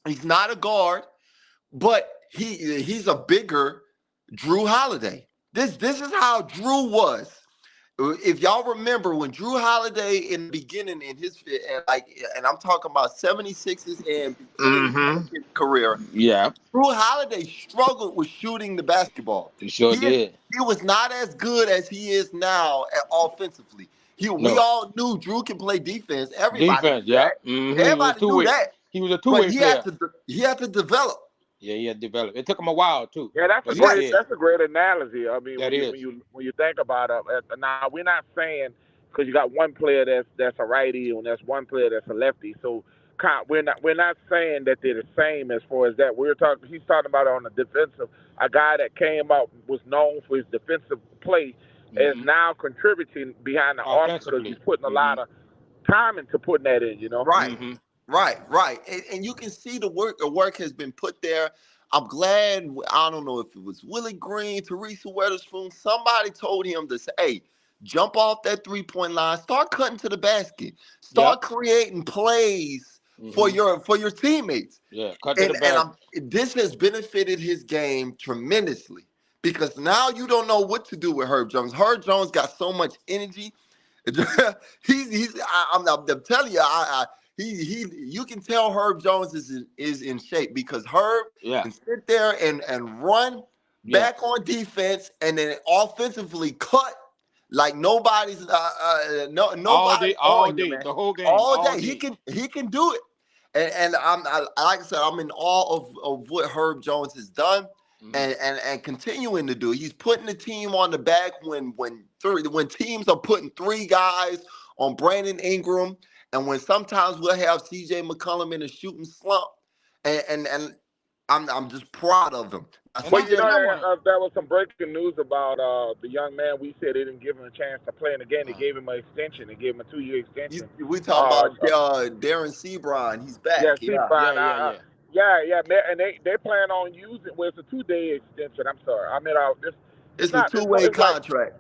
A: He's not a guard, but he's a bigger Drew Holiday. This is how Drew was. If y'all remember when Drew Holiday in the beginning in his and I'm talking about 76's and beginning
C: Mm-hmm.
A: Pelicans career,
C: Yeah,
A: Drew Holiday struggled with shooting the basketball.
C: he sure did.
A: He was not as good as he is now offensively. We
C: No.
A: all knew Drew can play defense. Everybody
C: Defense,
A: knew
C: yeah.
A: that.
C: Mm-hmm. He was a
A: Everybody knew
C: two-way.
A: that.
C: He was a
A: But
C: two-way player.
A: he had to develop.
C: Yeah, he had developed. It took him a while too,
B: Yeah,
C: but he
A: Yes.
C: did.
B: that's a great analogy. I mean,
C: That is.
B: when you think about it, now we're not saying because you got one player that's a righty and that's one player that's a lefty. So we're not saying that they're the same as far as that. He's talking about on the defensive, a guy that came out was known for his defensive play is
C: Mm-hmm.
B: now contributing behind the arc because he's
C: Offensively.
B: putting a
C: Mm-hmm.
B: lot of time into putting that in.
A: Right.
C: Mm-hmm.
A: Right. And you can see the work has been put there. I'm glad. I don't know if it was Willie Green, Teresa Weatherspoon. Somebody told him to say, "Hey, jump off that 3-point line. Start cutting to the basket.
C: Yep.
A: Start creating plays for
C: Mm-hmm.
A: your teammates."
C: Yeah. Cut to the
A: And
C: basket.
A: this has benefited his game tremendously because now you don't know what to do with Herb Jones. Herb Jones got so much energy. I'm telling you, you can tell Herb Jones is in shape because Herb
C: Yeah.
A: can sit there and run
C: Yeah.
A: back on defense and then offensively cut like nobody's
C: All day,
A: nobody
C: all
A: on you,
C: day,
A: man.
C: the whole game,
A: All
C: all
A: day he
C: day.
A: can do it, and like I said, I'm in awe of what Herb Jones has done
C: Mm-hmm.
A: and continuing to do. He's putting the team on the back when teams are putting three guys on Brandon Ingram, and when sometimes we'll have C.J. McCollum in a shooting slump, and I'm just proud of him. Now,
C: And
B: Well,
C: I
A: C.J.
C: and I wanna.
B: there was some breaking news about the young man. We said they didn't give him a chance to play in the game. They gave him an extension. They gave him a 2-year extension.
A: We talking
B: Uh,
A: about Darren Sebron. He's
B: yeah,
A: back.
B: see,
A: Yeah,
B: fine.
C: Yeah, yeah, yeah.
B: Yeah, and they plan on using. Well, it's a 2-day extension. I'm sorry. I mean, it's
A: it's a
B: not.
A: two-way
B: It's like
A: contract.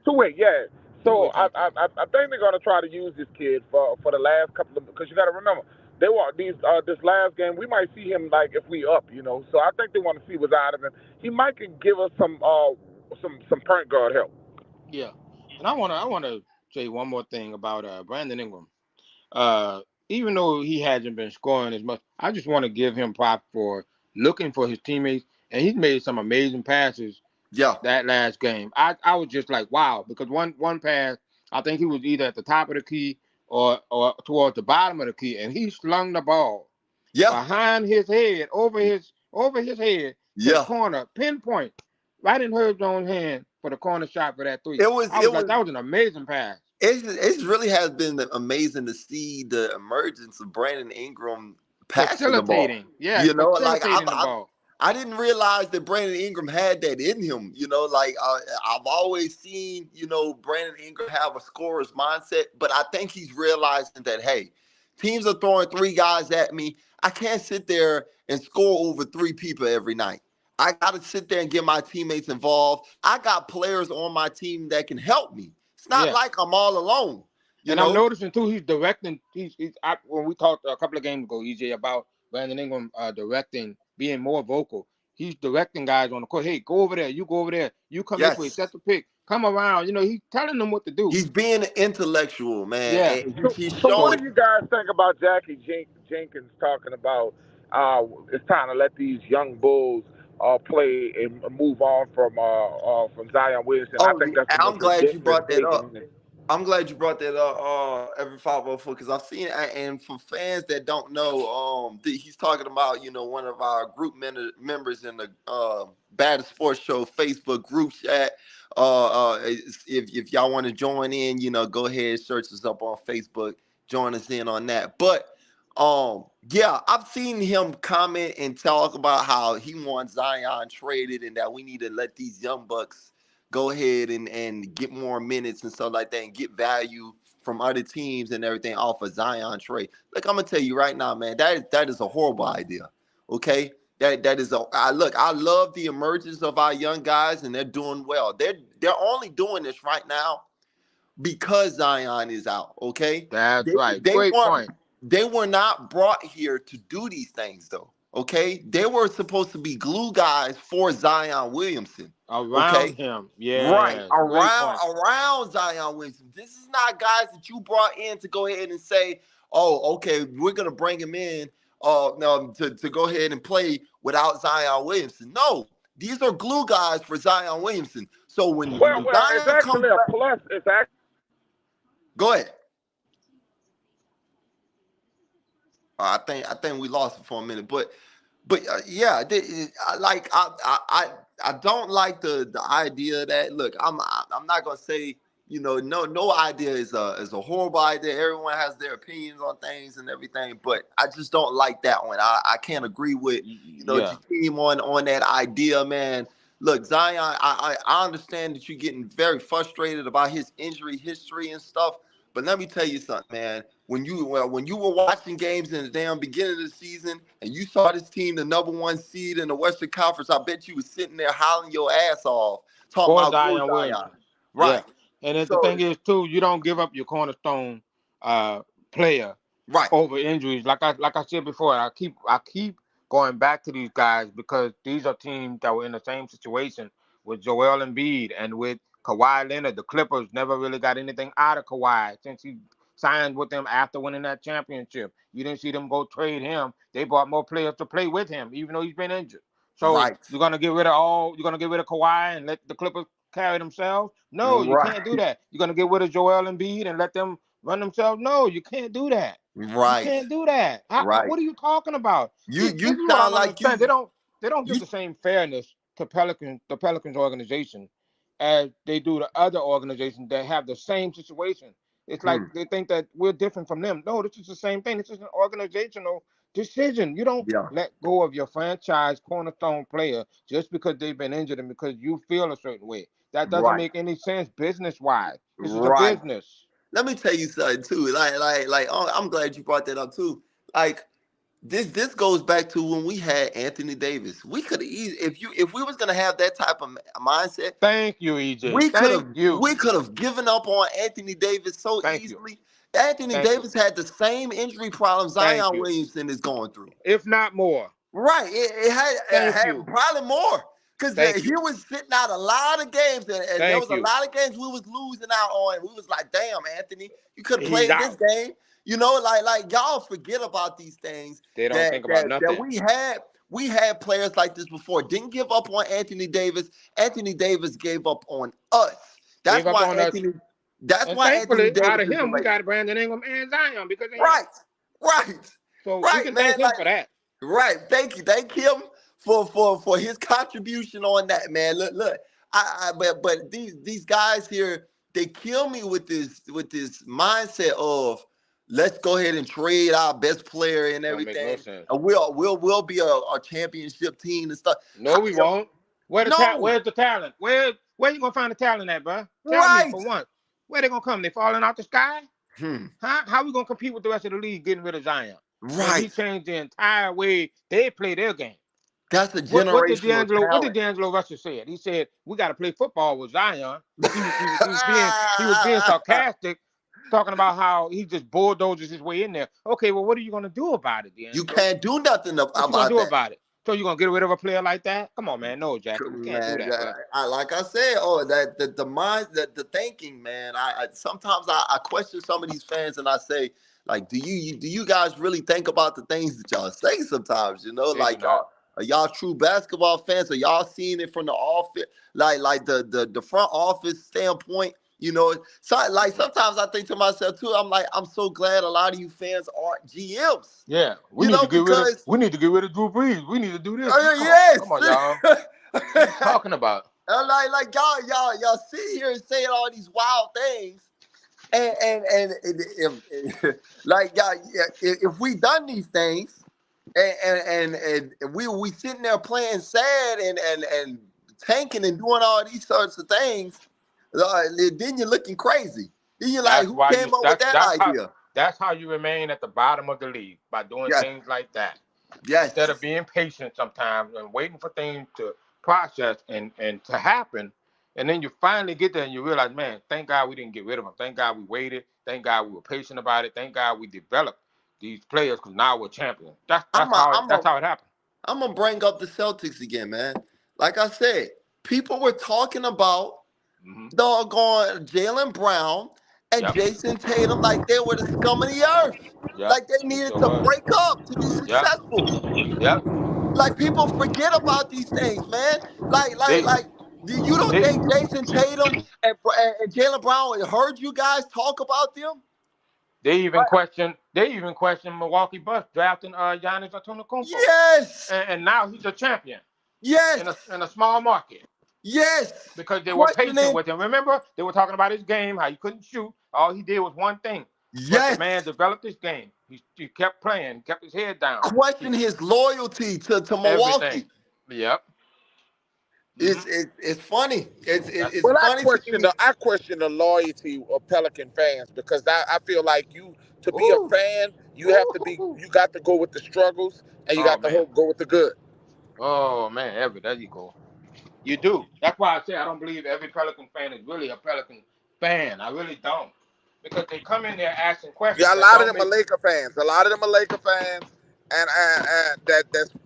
B: 2-way. Yeah.
C: Two-way
B: So
C: contract.
B: I think they're gonna try to use this kid for the last couple of because you got to remember they want this last game. We might see him like if we up. So I think they want to see what's out of him. He might can give us some point guard help.
C: Yeah. And I wanna say one more thing about Brandon Ingram. Uh, Even though he hasn't been scoring as much, I just want to give him props for looking for his teammates, and he's made some amazing passes
A: Yeah,
C: that last game. I was just like, wow, because one pass, I think he was either at the top of the key or towards the bottom of the key, and he slung the ball
A: yeah,
C: behind his head, over his head to the
A: yeah.
C: corner, pinpoint, right in Herb Jones' hand for the corner shot for that three.
A: It was
C: I
A: it
C: was like,
A: was
C: that was an amazing pass.
A: It really has been amazing to see the emergence of Brandon Ingram passing the ball.
C: Facilitating. Yes,
A: You know, like
C: facilitating the ball.
A: I didn't realize that Brandon Ingram had that in him. You know, like I've always seen, Brandon Ingram have a scorer's mindset, but I think he's realizing that, hey, teams are throwing three guys at me. I can't sit there and score over three people every night. I got to sit there and get my teammates involved. I got players on my team that can help me. It's not
C: Yeah.
A: like I'm all alone, you
C: And I'm
A: know?
C: noticing too, he's directing. When we talked a couple of games ago, EJ, about Brandon Ingram directing, being more vocal. He's directing guys on the court. Hey, go over there. You go over there. You come this way.
A: Yes.
C: Set the pick. Come around. He's telling them what to do.
A: He's being an intellectual, man.
C: Yeah.
A: And he's
B: So what
A: showing
B: do you guys think about Jackie Jenkins talking about it's time to let these young bulls play and move on from Zion Williamson? I
A: Oh,
B: think that's the
A: I'm
B: most
A: glad you
B: ridiculous
A: brought that
B: statement
A: up.
B: in it.
A: I'm glad you brought that up, every 504, because I've seen it. And for fans that don't know, he's talking about, one of our group members in the Bad Sports Show Facebook group chat. If y'all want to join in, go ahead, search us up on Facebook, join us in on that. But yeah, I've seen him comment and talk about how he wants Zion traded and that we need to let these young bucks go ahead and get more minutes and stuff like that and get value from other teams and everything off of Zion trade. Look, I'm gonna tell you right now, man, that is a horrible idea. Okay. That is I love the emergence of our young guys and they're doing well. They're only doing this right now because Zion is out. Okay.
C: That's
A: They
C: right.
A: they
C: Great
A: weren't
C: point.
A: they were not brought here to do these things though. Okay. They were supposed to be glue guys for Zion Williamson.
C: Around
A: Okay.
C: him.
A: Right.
C: Yes. Great
A: Around
C: point.
A: around Zion Williamson. This is not guys that you brought in to go ahead and say, oh, okay, we're gonna bring him in no, to go ahead and play without Zion Williamson. No, these are glue guys for Zion Williamson. So when
B: Well, it's
A: Zion comes
B: actually a
A: back,
B: plus. It's actually
A: go ahead. I think we lost it for a minute, but yeah, I don't like the idea that look I'm not gonna say no idea is a horrible idea. Everyone has their opinions on things and everything, but I just don't like that one. I can't agree with
C: Yeah.
A: Jakeem on that idea, man. Look, Zion, I understand that you're getting very frustrated about his injury history and stuff, but let me tell you something, man. When you were watching games in the damn beginning of the season and you saw this team, the number one seed in the Western Conference, I bet you was sitting there howling your ass off, talking
C: For
A: about go
C: Zion
A: Zion.
C: Williamson. Yeah.
A: Right.
C: And then the
A: So
C: thing is too, you don't give up your cornerstone player
A: right,
C: over injuries. Like I said before, I keep going back to these guys because these are teams that were in the same situation with Joel Embiid and with Kawhi Leonard. The Clippers never really got anything out of Kawhi since he signed with them after winning that championship. You didn't see them go trade him. They bought more players to play with him, even though he's been injured. So
A: right,
C: you're gonna get rid of Kawhi and let the Clippers carry themselves? No, you
A: right,
C: can't do that. You're gonna get rid of Joel Embiid and let them run themselves? No, you can't do that. You
A: right,
C: can't do that.
A: right.
C: What are you talking about?
A: You
C: This
A: you
C: is what I
A: sound
C: don't
A: like
C: understand. They don't
A: you
C: give the same fairness to the Pelicans organization as they do to other organizations that have the same situation. It's like
A: hmm,
C: they think that we're different from them. No, this is the same thing. This is an organizational decision. You don't
A: yeah,
C: let go of your franchise cornerstone player just because they've been injured and because you feel a certain way. That doesn't
A: right,
C: make any sense business wise. This is a
A: right.
C: business.
A: Let me tell you something too. Oh, I'm glad you brought that up too. Like this goes back to when we had Anthony Davis. We could have if we was gonna have that type of mindset,
C: Thank you, EJ.
A: we could
C: Thank
A: have
C: you.
A: we could have given up on Anthony Davis so
C: Thank you.
A: easily. Anthony
C: Thank you.
A: Davis had the same injury problems
C: Thank
A: Zion
C: you.
A: Williamson is going through.
C: If not more.
A: Right. It
C: Thank
A: had
C: you.
A: probably more. Because
C: Thank
A: he
C: you.
A: was sitting out a lot of games, and there
C: Thank
A: was a
C: you.
A: lot of games we was losing out on. And we was like, damn, Anthony, you could have
C: He's
A: played this
C: out.
A: game. Like y'all forget about these things
C: They don't
A: that
C: think about
A: that that
C: nothing.
A: we had players like this before. Didn't give up on Anthony Davis. Anthony Davis gave up on us. That's
C: Gave up
A: why
C: on us.
A: Anthony. That's
C: And
A: why Anthony
C: thankfully, out
A: Davis
C: of
A: is the
C: him, we
A: latest.
C: got Brandon Ingram and Zion because of him.
A: Right, right,
C: So we
A: right,
C: can
A: man.
C: thank him for that.
A: Right. Thank you. Thank him for his contribution on that, man. Look. But these guys here, they kill me with this mindset of let's go ahead and trade our best player and
C: Don't make no
A: everything,
C: sense.
A: and we'll be a championship team and stuff.
C: No, we won't. Where's
A: No,
C: the talent? Where you gonna find the talent at, bro? Tell me
A: right.
C: for once. Where they gonna come? They falling out the sky?
A: Hmm.
C: Huh? How we gonna compete with the rest of the league getting rid of Zion when he
A: Right.
C: changed the entire way they play their game?
A: That's a
C: What did
A: generational talent.
C: D'Angelo Russell say? He said we got to play football with Zion. He was being sarcastic, talking about how he just bulldozes his way in there. Okay, well, what are you gonna do about it,
A: You
C: D'Angelo?
A: can't do nothing
C: What you gonna
A: about
C: do
A: that.
C: about it? So you gonna get rid of a player like that? Come on, man. No, Jackie, we can't do
A: Man,
C: that, bro.
A: like I said, that the mind, the thinking, man. I sometimes I question some of these fans, and I say, like, do you guys really think about the things that y'all say sometimes?
C: They do
A: Like
C: not.
A: are y'all true basketball fans? Are y'all seeing it from the office, like the front office standpoint? So like sometimes I think to myself too. I'm like, I'm so glad a lot of you fans aren't GMs.
C: Yeah, we need to get rid of
A: Because
C: Drew Brees. We need to do this.
A: yes.
C: Come on, y'all. What are you talking about?
A: Like y'all sit here and say all these wild things, and if like y'all, if we done these things, and we sitting there playing sad and tanking and doing all these sorts of things, then you're looking crazy. Then you're like,
C: That's
A: who
C: why
A: came up with that idea?
C: that's how you remain at the bottom of the league, by doing
A: Yes,
C: things like that. Instead of
A: yes.
C: being patient sometimes and waiting for things to process and to happen. And then you finally get there and you realize, man, thank God we didn't get rid of them. Thank God we waited. Thank God we were patient about it. Thank God we developed these players because now we're champions. That's
A: I'm a, I'm a,
C: that's how it happened.
A: I'm gonna bring up the Celtics again, man. Like I said, people were talking about
C: Mm-hmm.
A: doggone Jaylen Brown and
C: Yep.
A: Jason Tatum like they were the scum of the earth.
C: Yep.
A: Like they
C: They
A: needed
C: sure
A: to
C: was.
A: break up to be
C: Yep.
A: successful.
C: Yep.
A: Like people forget about these things, man. Like, like,
C: They
A: like. You don't
C: they
A: think Jason Tatum and Jaylen Brown heard you guys talk about them?
C: they even questioned Milwaukee Bucks drafting Giannis Antetokounmpo,
A: Yes,
C: and now he's a champion
A: yes,
C: in a small market
A: yes.
C: because they were patient
A: Questioning,
C: with him. Remember, they were talking about his game, how he couldn't shoot. All he did was one thing, but the
A: yes.
C: man developed his game. He kept playing, kept his head down,
A: Question his loyalty to
C: everything.
A: Milwaukee.
C: Yep.
A: It's
C: Hmm.
A: it's funny.
C: That's
A: It's
B: Well,
A: funny to me.
B: I question the loyalty of Pelican fans because I feel like to be a
A: Ooh,
B: fan,
A: ooh.
B: you got to go with the struggles and you
C: oh
B: got to
C: man.
B: go with the good.
C: Oh man, there you go. You do. That's why I say I don't believe every Pelican fan is really a Pelican fan. I really don't. Because they come in there asking questions
B: Yeah, a
C: that
B: lot of
C: don't
B: them are
C: make
B: Laker fans. A lot of them are Laker fans, and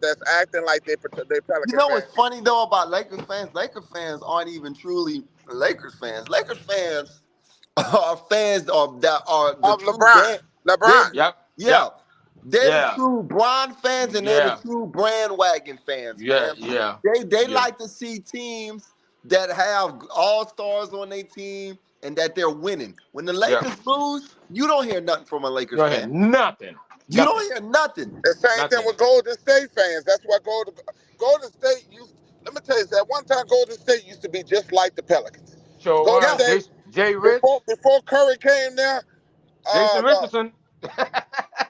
B: that's acting like they
A: You
B: Pelican
A: know what's
B: fans.
A: funny though about Lakers fans? Lakers fans aren't even truly Lakers fans. Lakers fans are fans that are the
B: Of
A: true
B: LeBron,
A: band. They're
C: Yep.
A: yeah,
C: Yep.
A: they're the
C: Yeah.
A: true Bron fans and they're the
C: Yeah.
A: true bandwagon fans,
C: Yeah.
A: man.
C: Yeah.
A: They
C: Yeah.
A: like to see teams that have all stars on their team and that they're winning. When the
C: Yeah.
A: Lakers lose, you don't hear nothing from a
C: You
A: Lakers
C: don't hear
A: fan.
C: nothing.
A: You
C: Nothing.
A: don't hear nothing.
B: the same thing
C: Nothing.
B: with Golden State fans. That's why Golden State used. Let me tell you, at one time Golden State used to be just like the Pelicans.
C: Sure
B: Golden
A: Yeah.
C: was.
B: State
C: Jay Rich,
B: before Curry came there,
C: Jason
B: the
C: Richardson.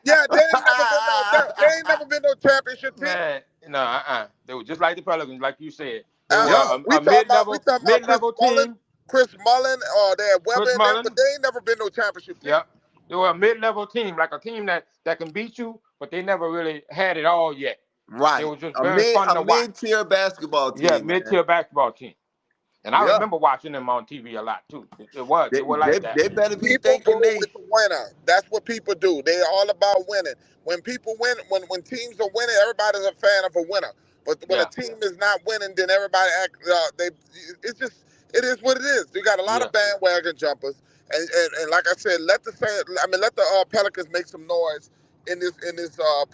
B: yeah, they ain't never been no championship team.
C: Man, no, they were just like the Pelicans, like you said. They were
A: Yeah.
B: We
C: a
B: we
C: mid-level,
B: talking about
C: mid-level team.
B: Chris Mullen, or they had
C: Chris
B: Webber in them, but
C: Mullen.
B: they ain't never been no championship team.
C: Yep. They were a mid-level team, like a team that can beat you, but they never really had it all yet. They
A: Right.
C: were just very fun
A: A
C: to watch.
A: mid-tier basketball
C: Yeah,
A: team, man.
C: mid-tier basketball team. And I
A: Yeah.
C: remember watching them on TV a lot too. They were like that.
A: They better be
B: People go
A: thinking they
B: with the winner. That's what people do. They're all about winning. When people win, when teams are winning, everybody's a fan of a winner. But when a
C: Yeah.
B: team is not winning, then everybody act. It's just it is what it is. You got a lot
C: Yeah.
B: of bandwagon jumpers, and like I said, let the Pelicans make some noise in this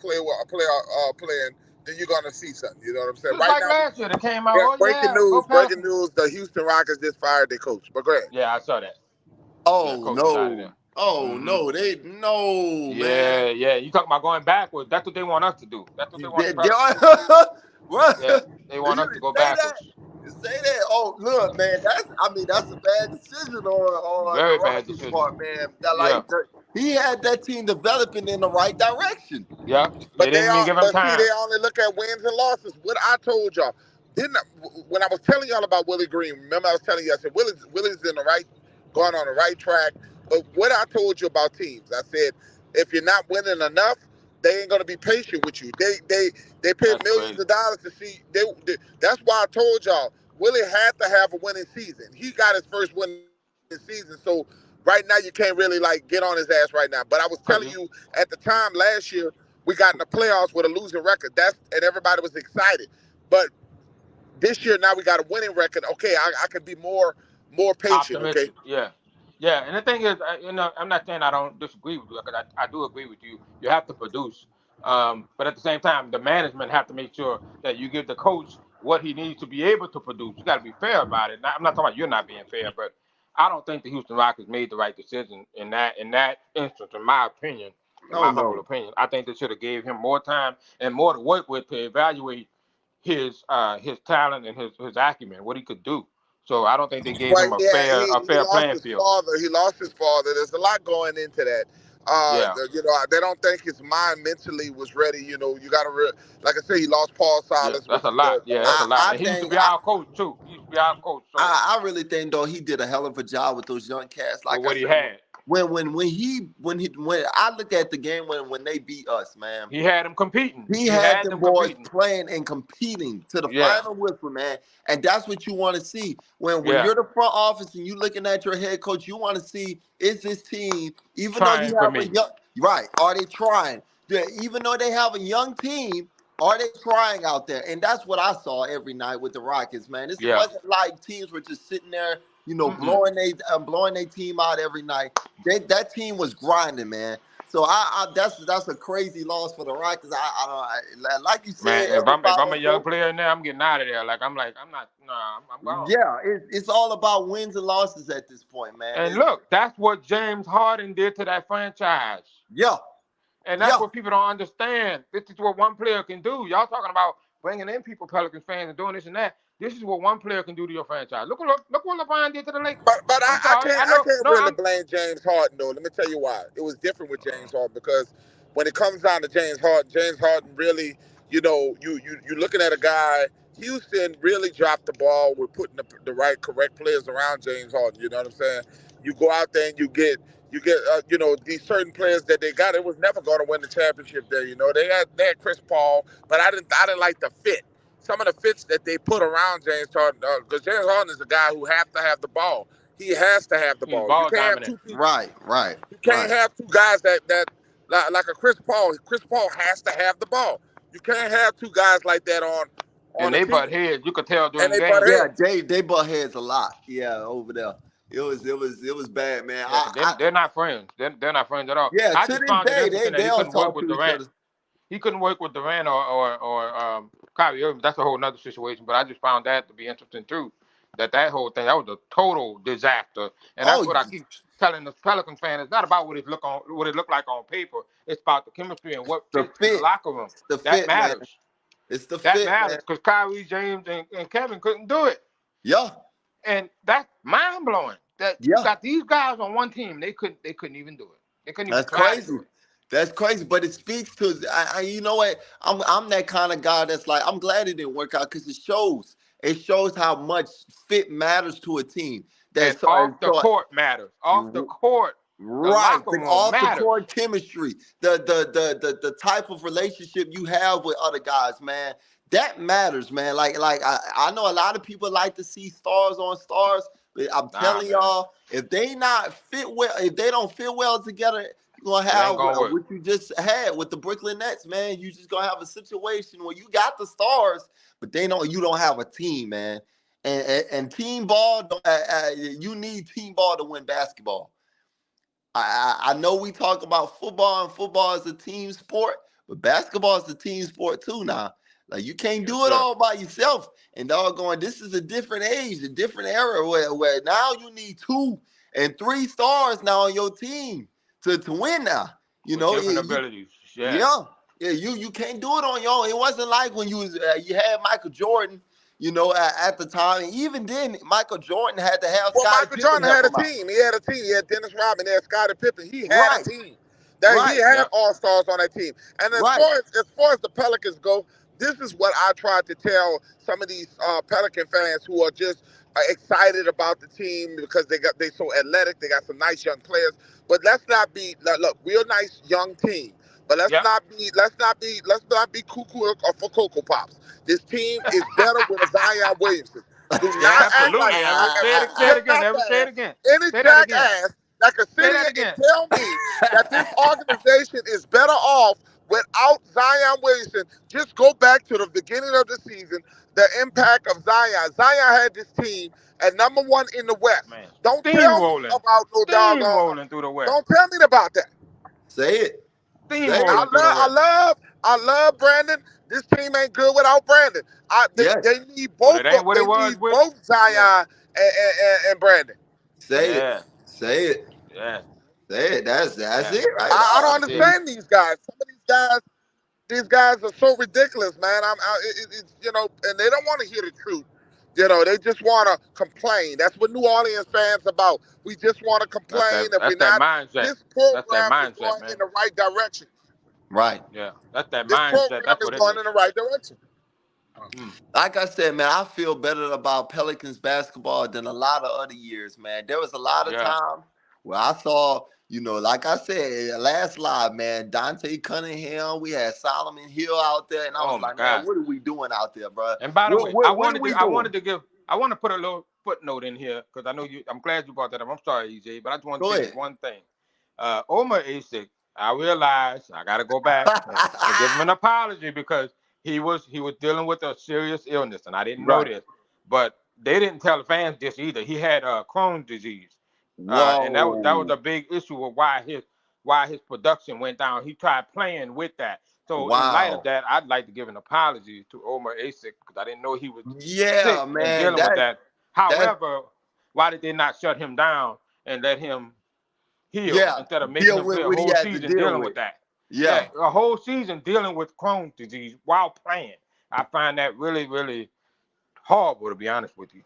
B: playing. Then you're gonna see something. You know what I'm saying?
C: Just
B: Right
C: like
B: now,
C: last year, they came out.
B: yeah.
C: Oh yeah, go
B: Breaking
C: Pelicans.
B: news. The Houston Rockets just fired their coach. But go ahead.
C: Yeah, I saw that. Yeah,
A: oh
C: coach is out of
A: no.
C: there.
A: Oh
C: Hmm.
A: no, they no man.
C: Yeah, yeah. You talking about going backwards? That's what they want us to do. That's what they want the
A: They
C: Pelicans
A: are
C: to do.
A: what?
C: Yeah, they
A: You
C: want us to go
A: say that?
C: backwards.
A: You say that? Oh, look, man, that's a bad decision on the
C: Very bad
A: Rockets'
C: decision.
A: part, man. That
C: Yeah,
A: he had that team developing in the right direction.
C: yeah. They
B: But
C: didn't even give him
B: but see,
C: time.
B: they only look at wins and losses. What I told y'all, when I was telling y'all about Willie Green, remember I was telling you, I said Willie's in the right, going on the right track. But what I told you about teams, I said, if you're not winning enough, they ain't gonna be patient with you. They paid
C: That's
B: millions
C: crazy.
B: of dollars to see. That's why I told y'all Willie had to have a winning season. He got his first winning season, so right now you can't really like get on his ass right now. But I was
C: Cause
B: telling you at the time last year we got in the playoffs with a losing record. And everybody was excited. But this year now we got a winning record. Okay, I can be more patient. Okay.
C: optimistic. Yeah, yeah. And the thing is, I'm not saying I don't disagree with you, because I do agree with you. You have to produce, but at the same time, the management have to make sure that you give the coach what he needs to be able to produce. You got to be fair about it. Now, I'm not talking about you're not being fair, but I don't think the Houston Rockets made the right decision in that instance, in my opinion, in
A: Oh
C: my humble
A: no.
C: opinion. I think they should have gave him more time and more to work with to evaluate his talent and his acumen, what he could do. So I don't think they gave
B: Well,
C: him a
B: yeah,
C: fair a
B: he
C: fair
B: lost
C: playing
B: his
C: field.
B: father. He lost his father. There's a lot going into that.
C: Yeah,
B: They don't think his mind mentally was ready. You got to, like I said, he lost Paul
C: yeah,
B: Silas,
C: that's
B: which
C: a
B: is
C: lot. Yeah, that's a lot.
A: I
C: And he used to
A: think
C: be our coach too. He used to be our coach. So
A: I really think though he did a hell of a job with those young cats.
C: with
A: Like I
C: what he
A: said,
C: had,
A: when I look at the game when they beat us, man,
C: he had them competing.
A: he
C: He
A: had
C: had
A: them
C: them
A: boys
C: competing.
A: playing and competing to the
C: Yeah,
A: final whistle, man. And that's what you want to see. When
C: yeah,
A: you're the front office and you looking at your head coach, you want to see, is this team, even though you
C: trying for
A: have a
C: me.
A: young, right, are they trying? Yeah, even though they have a young team, are they trying out there? And that's what I saw every night with the Rockets, man. This
C: Yeah.
A: wasn't like teams were just sitting there,
C: Mm-mm.
A: blowing their team out every night. That team was grinding, man. So that's a crazy loss for the Rockets. Like you said,
C: Man, if I'm
A: everybody
C: a young
A: broke.
C: player now, I'm getting out of there. I'm not. Nah, I'm gone.
A: Yeah, it's all about wins and losses at this point, man.
C: And look, that's what James Harden did to that franchise.
A: Yeah,
C: And that's
A: yeah.
C: what people don't understand. This is what one player can do. Y'all talking about bringing in people, Pelicans fans, and doing this and that. This is what one player can do to your franchise. Look what LeBron did to the Lakers.
B: But
C: I'm
B: I
C: sorry.
B: can't
C: I
B: I
C: know.
B: can't
C: No,
B: really
C: I'm.
B: blame James Harden though. Let me tell you why. It was different with James Harden because when it comes down to James Harden really, you looking at a guy. Houston really dropped the ball with putting the right correct players around James Harden. You know what I'm saying? You go out there and you get these certain players that they got. It was never going to win the championship there. They had Chris Paul, but I didn't like the fit. Some of the fits that they put around James Harden, because James Harden is a guy who have to have the ball. He has to have the
C: He's
B: ball. You
C: ball
B: can't have
C: dominant.
B: two people.
A: Right, right,
B: You can't
A: right.
B: have two guys that like a Chris Paul. Chris Paul has to have the ball. You can't have two guys like that on
C: And
B: a
C: they
B: team,
C: butt heads. You could tell
B: and
C: during
B: they butt
C: games.
A: Yeah,
B: heads.
A: they butt heads a lot. Yeah, over there. It was bad, man.
C: Yeah, because they're not friends. They're not friends at all.
A: Yeah,
C: I
A: to
C: just
A: this
C: found it
A: day
C: interesting
A: they
C: that he
A: don't
C: couldn't work
A: talk
C: with
A: to each
C: Durant.
A: other.
C: He couldn't work with Durant or Kyrie Irving. That's a whole nother situation. But I just found that to be interesting too. That whole thing, that was a total disaster. And that's
A: Oh,
C: what I keep telling the Pelican fan. It's not about what it looked like on paper. It's about the chemistry and what
A: the
C: fits in the
A: fit.
C: locker room.
A: It's the
C: That
A: fit, man.
C: matters.
A: It's the
C: That
A: fit,
C: matters
A: man.
C: because Kyrie, James, and Kevin couldn't do it.
A: Yeah,
C: And that's mind blowing. That you
A: yeah.
C: got these guys on one team, they couldn't even do it. They couldn't even
A: That's
C: try to
A: crazy.
C: do it.
A: That's crazy. But it speaks to you know what? I'm that kind of guy that's like, I'm glad it didn't work out because it shows. It shows how much fit matters to a team.
C: And
A: That's
C: off the court matters. Off the
A: so
C: court, the
A: right,
C: locker
A: the
C: room
A: off the
C: matters.
A: court chemistry, the type of relationship you have with other guys, man, that matters, man. Like I know a lot of people like to see stars on stars, but I'm
C: Nah,
A: telling
C: man,
A: y'all, if they not fit well, if they don't fit well together, you're gonna
C: it
A: have
C: ain't gonna work.
A: what you just had with the Brooklyn Nets, man. You just gonna have a situation where you got the stars, but you don't have a team, man. And team ball, you need team ball to win basketball. I know we talk about football and football is a team sport, but basketball is a team sport too now. Like you can't
C: Yes,
A: do it
C: sir.
A: all by yourself. And doggone, this is a different age, a different era where now you need 2 and 3 stars now on your team to win now. You
C: With
A: know,
C: different abilities. Yeah.
A: yeah, yeah. You can't do it on your own. It wasn't like when you had Michael Jordan. at the time. And even then, Michael Jordan had to have
B: Well,
A: Scottie
B: Michael
A: Pippen
B: Jordan
A: help
B: had a
A: him out.
B: team. He had a team. He had Dennis Rodman. He had Scottie Pippen. He had a
A: Right,
B: team. That he
A: right,
B: had
C: Yep.
B: all stars on that team. And as
A: right.
B: far as the Pelicans go, this is what I tried to tell some of these Pelican fans who are just excited about the team because they so athletic. They got some nice young players. But let's not be look. We're a nice young team. But
C: Yep.
B: let's not be cuckoo or for Cocoa Pops. This team is better with a Zion Williamson. Do
C: Yeah,
B: not act like
C: absolutely. Ever say it again. Ever say it
B: jackass,
C: again.
B: any
C: Say that again.
B: jackass that can sit
C: Say
B: here
C: that
B: and
C: again.
B: tell me that this organization is better off without Zion Williamson. Just go back to the beginning of the season, the impact of Zion. Zion had this team at number one in the West.
C: Man,
B: Don't tell me
C: steamrolling.
B: about no doggone.
C: Steamrolling through the West.
B: Don't tell me about that.
A: Say it. Say it.
C: Steamrolling through the West.
B: I love Brandon. This team ain't good without Brandon.
A: Yes.
B: They need
C: But
B: both
C: it ain't what
B: they
C: it was
B: need
C: with.
B: both
C: Yeah.
B: Zion and Brandon.
A: Say it.
C: Yeah.
A: Say it.
C: Yeah.
A: Say it. That's
C: Yeah.
A: it right
B: I don't
A: now.
C: That's it.
B: understand these guys. Some of these guys are so ridiculous, man. It's, and they don't want to hear the truth. They just want to complain. That's what New Orleans fans about. We just want to complain if
C: That's
B: we're
C: that
B: not.
C: mindset.
B: This
C: That's that
B: program is
C: mindset,
B: going
C: man.
B: in the right direction.
A: Right.
C: Yeah. That's that
B: This
C: mindset.
B: program
C: That's
B: is
C: what it
B: going
C: is.
B: in the right direction.
C: Mm.
A: Like I said, man, I feel better about Pelicans basketball than a lot of other years, man. There was a lot of
C: Yeah.
A: time where I saw, like I said, last live, man, Dante Cunningham, we had Solomon Hill out there, and I
C: Oh
A: was
C: my
A: like, man,
C: God.
A: what are we doing out there, bro?
C: And by the way,
A: What are we doing?
C: I want to put a little footnote in here because I know you. I'm glad you brought that up. I'm sorry, EJ, but I just want to
A: Go
C: say this
A: ahead.
C: one thing. Omar Asik, I realize I got to go back and give him an apology because he was dealing with a serious illness, and I didn't know
A: Right.
C: this, but they didn't tell the fans this either. He had Crohn's disease, and that was
A: Whoa.
C: a big issue of why his production went down. He tried playing with that. So in light of
A: Wow.
C: that, I'd like to give an apology to Omar Asik because I didn't know he was
A: Yeah,
C: sick and
A: man.
C: dealing with that.
A: That
C: However, why did they not shut him down and let him heal
A: yeah,
C: instead of making
A: deal
C: him
A: with
C: play a
A: what he
C: whole
A: had to
C: season
A: deal
C: dealing
A: with.
C: with that? Yeah,
A: Yeah.
C: a whole season dealing with Crohn's disease while playing. I find that really, really horrible, to be honest with you.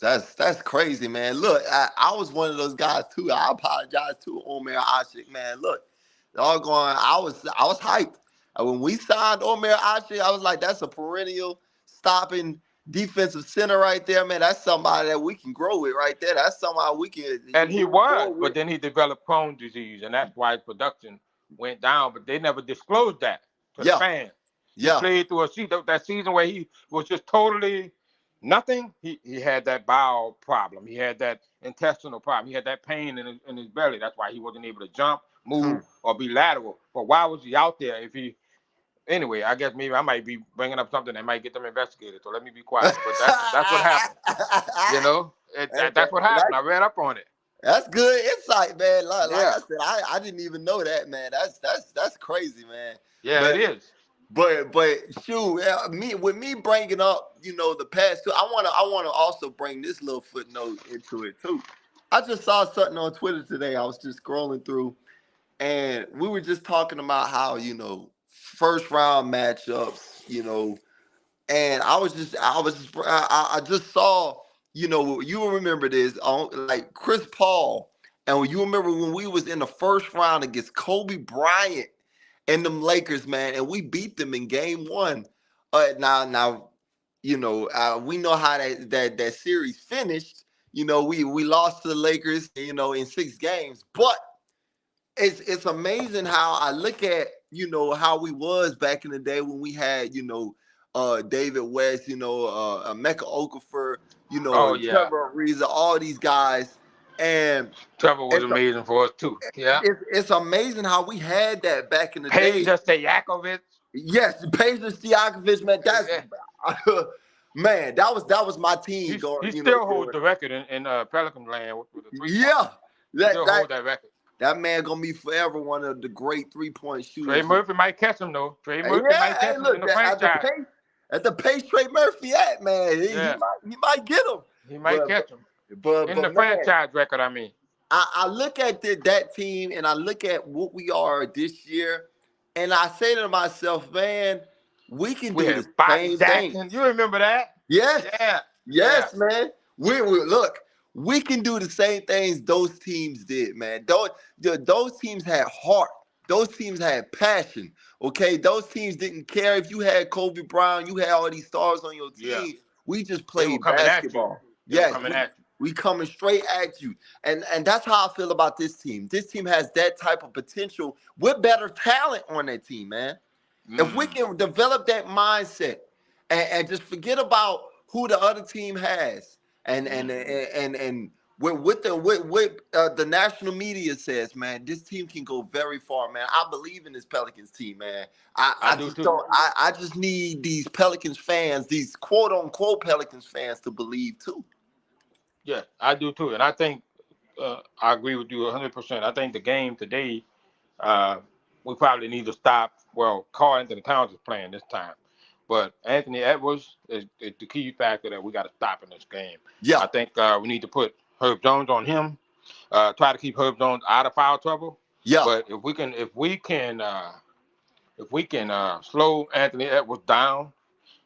A: That's crazy, man. Look, I was one of those guys too. I apologize to Omer Ashik, man. Look, doggone, I was hyped. When we signed Omer Ashik, I was like, that's a perennial stopping defensive center right there, man. That's somebody that we can grow with right there. That's somebody we can
C: And he
A: move
C: was,
A: forward
C: but
A: with.
C: then he developed Crohn's disease, and that's why his production went down. But they never disclosed that to the
A: Yeah,
C: fans. He
A: yeah,
C: played through that season where he was just totally nothing. He had that bowel problem. He had that intestinal problem. He had that pain in his belly. That's why he wasn't able to jump,
A: Hmm.
C: move, or be lateral. But why was he out there if he? Anyway, I guess maybe I might be bringing up something that might get them investigated. So let me be quiet. But that's what happened. That's what happened. I read up on it.
A: That's good insight, man. Like
C: Yeah.
A: I said, I didn't even know that, man. That's crazy, man.
C: Yeah, it
A: But
C: is.
A: but shoot, me bringing up, the past too. I wanna also bring this little footnote into it too. I just saw something on Twitter today. I was just scrolling through, and we were just talking about how first round matchups, and I just saw, you will remember this on like Chris Paul, and you remember when we was in the first round against Kobe Bryant and them Lakers, man, and we beat them in game one. Now, we know how that series finished. We lost to the Lakers, in 6 games, but it's amazing how I look at how we was back in the day when we had David West, Mecca Okafor,
C: Oh yeah.
A: Trevor Ariza, all these guys, and
C: Trevor was
A: it's
C: amazing for us too. Yeah.
A: it's amazing how we had that back in the day.
C: Peja Stojakovic.
A: Yes, Paisley Stojakovic, man, that's
C: Yeah.
A: man, that was my team
C: He
A: going,
C: still holds
A: during.
C: the record in Pelican land with the 3 point.
A: Yeah,
C: He
A: that
C: still
A: that
C: holds that record.
A: that man gonna be forever one of the great 3-point
C: Trey
A: shooters.
C: Murphy might catch him though. Trey Murphy
A: Yeah,
C: might
A: hey,
C: catch him in
A: look,
C: the
A: at the
C: franchise.
A: pace, Trey Murphy at, man, he
C: Yeah.
A: might get him.
C: He might
A: But
C: catch him.
A: but
C: In the
A: but man,
C: franchise record, I mean.
A: I look at that team and I look at what we are this year, and I say to myself, man, we can
C: We
A: do
C: had
A: the
C: Bobby
A: same thing.
C: Jackson. You remember that?
A: Yes,
C: Yeah, yeah,
A: yes, man. We look. We can do the same things those teams did, man. Those teams had heart. Those teams had passion. Okay, those teams didn't care if you had Kobe Bryant, you had all these stars on your
C: yeah.
A: team. We just
C: They were
A: played
C: coming at you.
A: basketball.
C: They were
A: Yes,
C: coming at
A: we coming straight at you, and that's how I feel about this team. This team has that type of potential with better talent on that team, man.
C: you.
A: If we can develop that mindset and just forget about who the other team has and with the national media says, man, this team can go very far, man. I believe in this Pelicans team, man. I,
C: I
A: I
C: do
A: just
C: too.
A: don't I just need these Pelicans fans, these quote unquote Pelicans fans to believe too.
C: Yeah, I do too. And I think I agree with you 100%. I think the game today, uh, we probably need to stop. Well, Carl Anthony Towns is playing this time, but Anthony Edwards is the key factor that we got to stop in this game.
A: Yeah,
C: I think we need to put Herb Jones on him. Try to keep Herb Jones out of foul trouble.
A: yeah.
C: But if we can slow Anthony Edwards down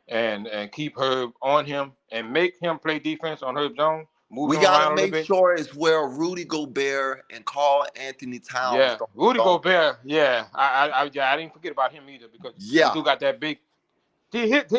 C: and keep Herb on him and make him play defense on Herb Jones, move
A: We
C: him
A: gotta
C: around a little
A: make
C: bit.
A: sure it's where Rudy Gobert and Carl Anthony Towns
C: Yeah, Rudy
A: don't.
C: Gobert. Yeah, I didn't forget about him either because he
A: Yeah.
C: do got that big.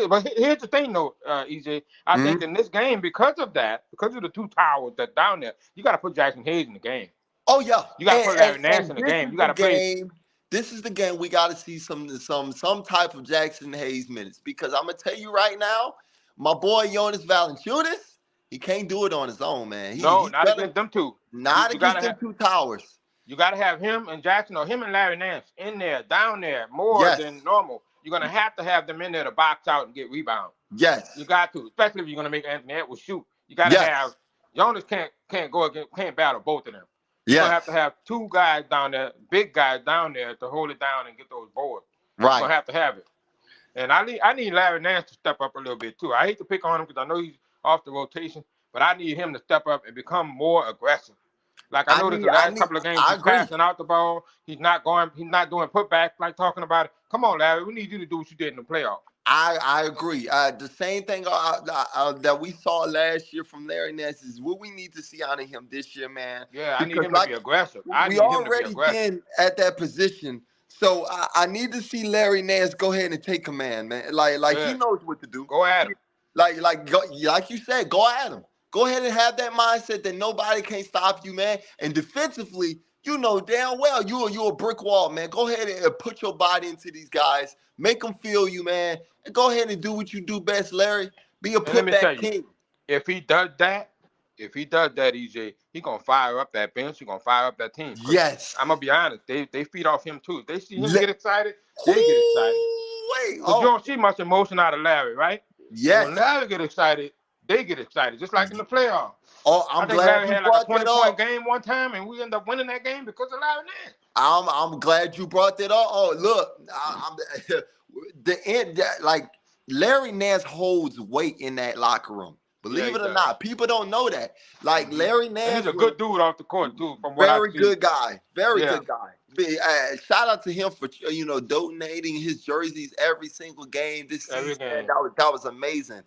C: But here's the thing, though, EJ. I
A: Mhm.
C: think in this game, because of that, because of the two towers that down there, you got to put Jackson Hayes in the game.
A: Oh yeah,
C: You got to
A: and,
C: put
A: and
C: Larry Nance
A: and
C: in the
A: this
C: game.
A: is
C: You got
A: the
C: to play.
A: game. This is the game we got to see some type of Jackson Hayes minutes because I'm gonna tell you right now, my boy Jonas Valanciunas, he can't do it on his own, man.
C: No,
A: He's
C: not
A: better
C: against them two.
A: not
C: You got
A: against
C: to
A: them
C: have.
A: two towers.
C: You got to have him and Jackson or him and Larry Nance in there, down there, more
A: Yes,
C: than normal. You're gonna have to have them in there to box out and get rebound. You
A: yes,
C: got to, especially if you're gonna make Anthony Edwards shoot. You got to have
A: yes,
C: Jonas can't go against, can't battle both of them. You're gonna have to
A: yes.
C: have two guys down there, big guys down there to hold it down and get those boards. You're
A: Right.
C: gonna have it. And I need Larry Nance to step up a little bit too. I hate to pick on him because I know he's off the rotation, but I need him to step up and become more aggressive. Like I
A: I
C: noticed
A: need.
C: the
A: I
C: last
A: need.
C: couple of games,
A: I
C: he's
A: agree.
C: passing out the ball. He's not doing putbacks like talking about it. Come on, Larry, we need you to do what you did in the playoffs.
A: I agree. The same thing that we saw last year from Larry Nance is what we need to see out of him this year, man.
C: Yeah, I need
A: Because
C: him to
A: like
C: be aggressive. I
A: we
C: need him to be
A: already
C: aggressive.
A: been at that position, so I need to see Larry Nance go ahead and take command, man. Like he
C: Good.
A: knows what to do.
C: Go at him.
A: Like you said, go at him. Go ahead and have that mindset that nobody can stop you, man. And defensively, you know damn well you a brick wall, man. Go ahead and put your body into these guys, make them feel you, man. And go ahead and do what you do best, Larry. Be a
C: And let me tell
A: putback
C: you,
A: king.
C: if he does that, EJ, he gonna fire up that bench. He gonna fire up that team. Cause
A: Yes.
C: I'm gonna be honest, they feed off him too. If they see him
A: Le-
C: get excited, they get excited.
A: Wait.
C: Cause you
A: Oh,
C: don't see much emotion out of Larry, right? But when
A: yes.
C: Larry get excited, they get excited, just like in the playoffs.
A: Oh,
C: I
A: I'm
C: think
A: glad
C: Larry
A: you
C: had like a
A: brought that
C: 20-point
A: up.
C: game one time, and we ended up winning that game because of Larry Nance.
A: I'm glad you brought that up. Oh, look, I'm the end. Like Larry Nance holds weight in that locker room.
C: Yeah,
A: Believe
C: he
A: it or
C: does.
A: not, people don't know that. Like Larry
C: And he's
A: Nance
C: a
A: was
C: good dude off the court too, from what I
A: very
C: see.
A: good guy. Very
C: Yeah,
A: good guy. Shout out to him for donating his jerseys every single game this
C: every
A: season. Man,
C: game.
A: that was amazing.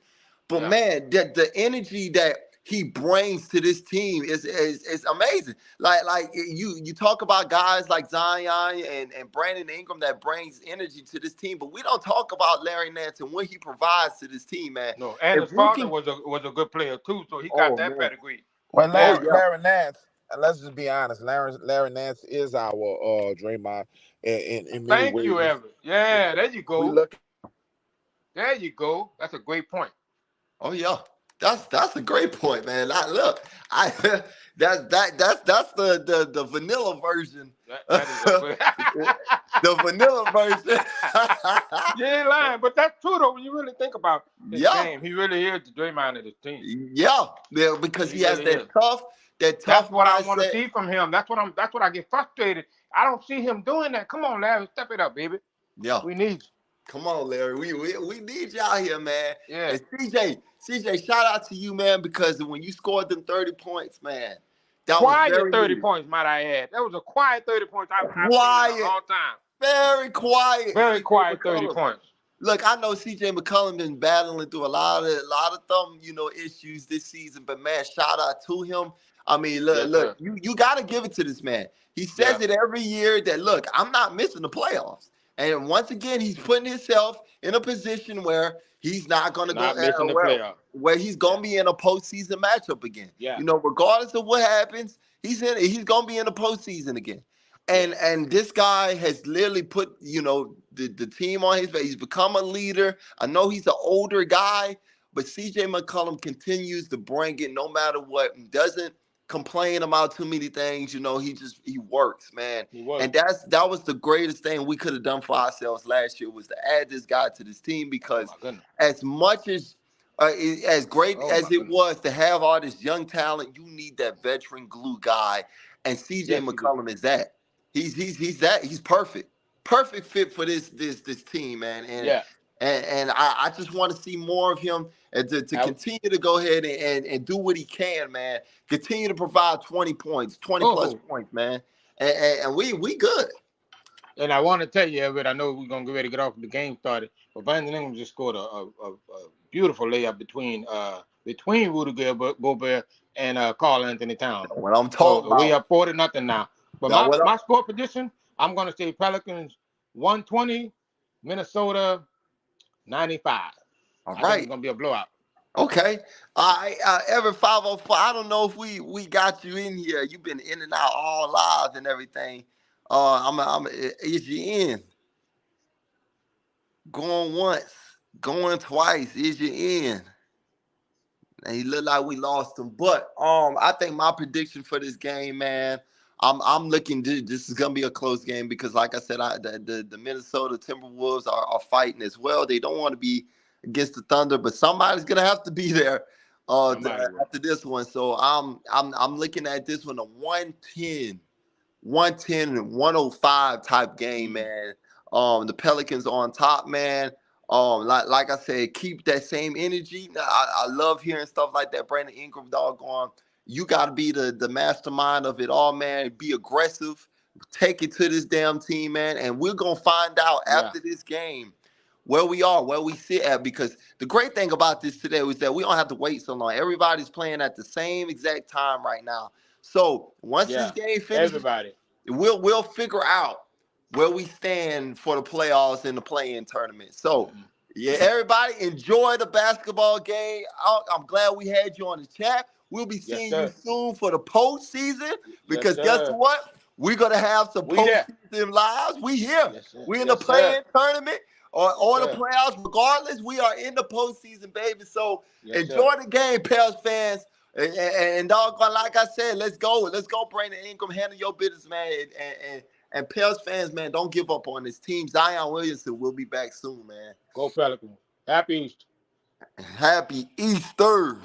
A: But
C: Yeah.
A: man, the energy that he brings to this team is amazing. Like you talk about guys like Zion and Brandon Ingram that brings energy to this team, but we don't talk about Larry Nance and what he provides to this team, man.
C: No, and
A: If
C: his
A: we
C: father
A: can,
C: was a good player too, so he got
A: oh
C: that
A: man,
C: pedigree.
B: Well,
A: oh
B: Larry,
A: yeah,
B: Larry Nance, and let's just be honest, Larry Nance is our Draymond in many
C: Thank
B: ways.
C: you, Everett. Yeah, there you
B: We
C: go.
B: look
C: There you go. That's a great point.
A: oh yeah. That's a great point, man. Look, I that's the vanilla version.
C: That is a good.
A: The vanilla version.
C: You ain't lying, but that's true though. When you really think about his
A: Yeah,
C: game, he really is the Draymond of this team.
A: yeah, because
C: He
A: he has
C: really is.
A: that
C: That's
A: tough
C: what I want to
A: mindset.
C: see from him. That's what I get frustrated. I don't see him doing that. Come on, Larry, step it up, baby.
A: Yeah,
C: We need
A: come on, Larry. We need y'all here, man.
C: you. Yeah.
A: And CJ, shout out to you, man, because when you scored them 30 points, man, that was
C: Quiet
A: very
C: 30
A: needed.
C: points, might I add. That was a quiet 30 points I've seen in a
A: Quiet,
C: long time.
A: very quiet.
C: Very
A: CJ
C: quiet 30
A: McCollum.
C: points.
A: look, I know CJ McCollum been battling through a lot of thumb, issues this season, but man, shout out to him. I mean,
C: Yes,
A: look,
C: sir.
A: you got to give it to this man. He
C: Yeah.
A: says it every year that look, I'm not missing the playoffs, and once again, he's putting himself in a position where he's not going to go
C: Not missing the
A: where
C: playoff.
A: where he's
C: Yeah.
A: going to be in a postseason matchup again.
C: Yeah.
A: Regardless of what happens, he's going to be in the postseason again.
C: Yeah.
A: And this guy has literally put, the team on his back. He's become a leader. I know he's an older guy, but CJ McCollum continues to bring it no matter what. He doesn't complain about too many things. He works, man.
C: He was.
A: And that was the greatest thing we could have done for ourselves last year was to add this guy to this team
C: Oh
A: because
C: my goodness.
A: as much as great
C: Oh
A: as
C: my
A: it
C: goodness.
A: was to have all this young talent, you need that veteran glue guy. And CJ
C: Yes, you do.
A: McCollum is that. He's perfect fit for this team, man.
C: Yeah.
A: And I just want to see more of him and to continue to go ahead and do what he can, man. Continue to provide 20 points, 20 plus points, man. And we good.
C: And I want to tell you, Everett, I know we're gonna get ready to get off the game started, but Brandon Ingram just scored a beautiful layup between Rudy Gobert and Karl Anthony Towns.
A: What I'm talking
C: So we
A: about.
C: up 40-0 now. But my score prediction, I'm gonna say Pelicans 120, Minnesota 95.
A: All
C: I think
A: right.
C: it's gonna be a blowout.
A: Okay. All right. Everett 504. I don't know if we got you in here. You've been in and out all live and everything. Is you in? Going once, going twice. Is you in? And he looked like we lost him. But I think my prediction for this game, man, I'm looking. This is gonna be a close game because, like I said, the Minnesota Timberwolves are fighting as well. They don't want to be against the Thunder, but somebody's gonna have to be there after this one. So I'm looking at this one a 110 and 105 type game, man. The Pelicans on top, man. Like I said, keep that same energy. I love hearing stuff like that. Brandon Ingram, doggone. You got to be the mastermind of it all, man. Be aggressive. Take it to this damn team, man. And we're going to find out after this game where we are, where we sit at. Because the great thing about this today was that we don't have to wait so long. Everybody's playing at the same exact time right now. So once this game finishes, we'll figure out where we stand for the playoffs and the play-in tournament. So, yeah, everybody enjoy the basketball game. I'm glad we had you on the chat. We'll be seeing you soon for the postseason because guess what? We're going to have some postseason lives. We here. We in the play-in tournament or the playoffs. Regardless, we are in the postseason, baby. So enjoy the game, Pels fans. And doggone, like I said, let's go, Brandon Ingram, handle your business, man. And Pels fans, man, don't give up on this team. Zion Williamson will be back soon, man.
C: Go Pelicans. Happy Easter.
A: Happy Easter.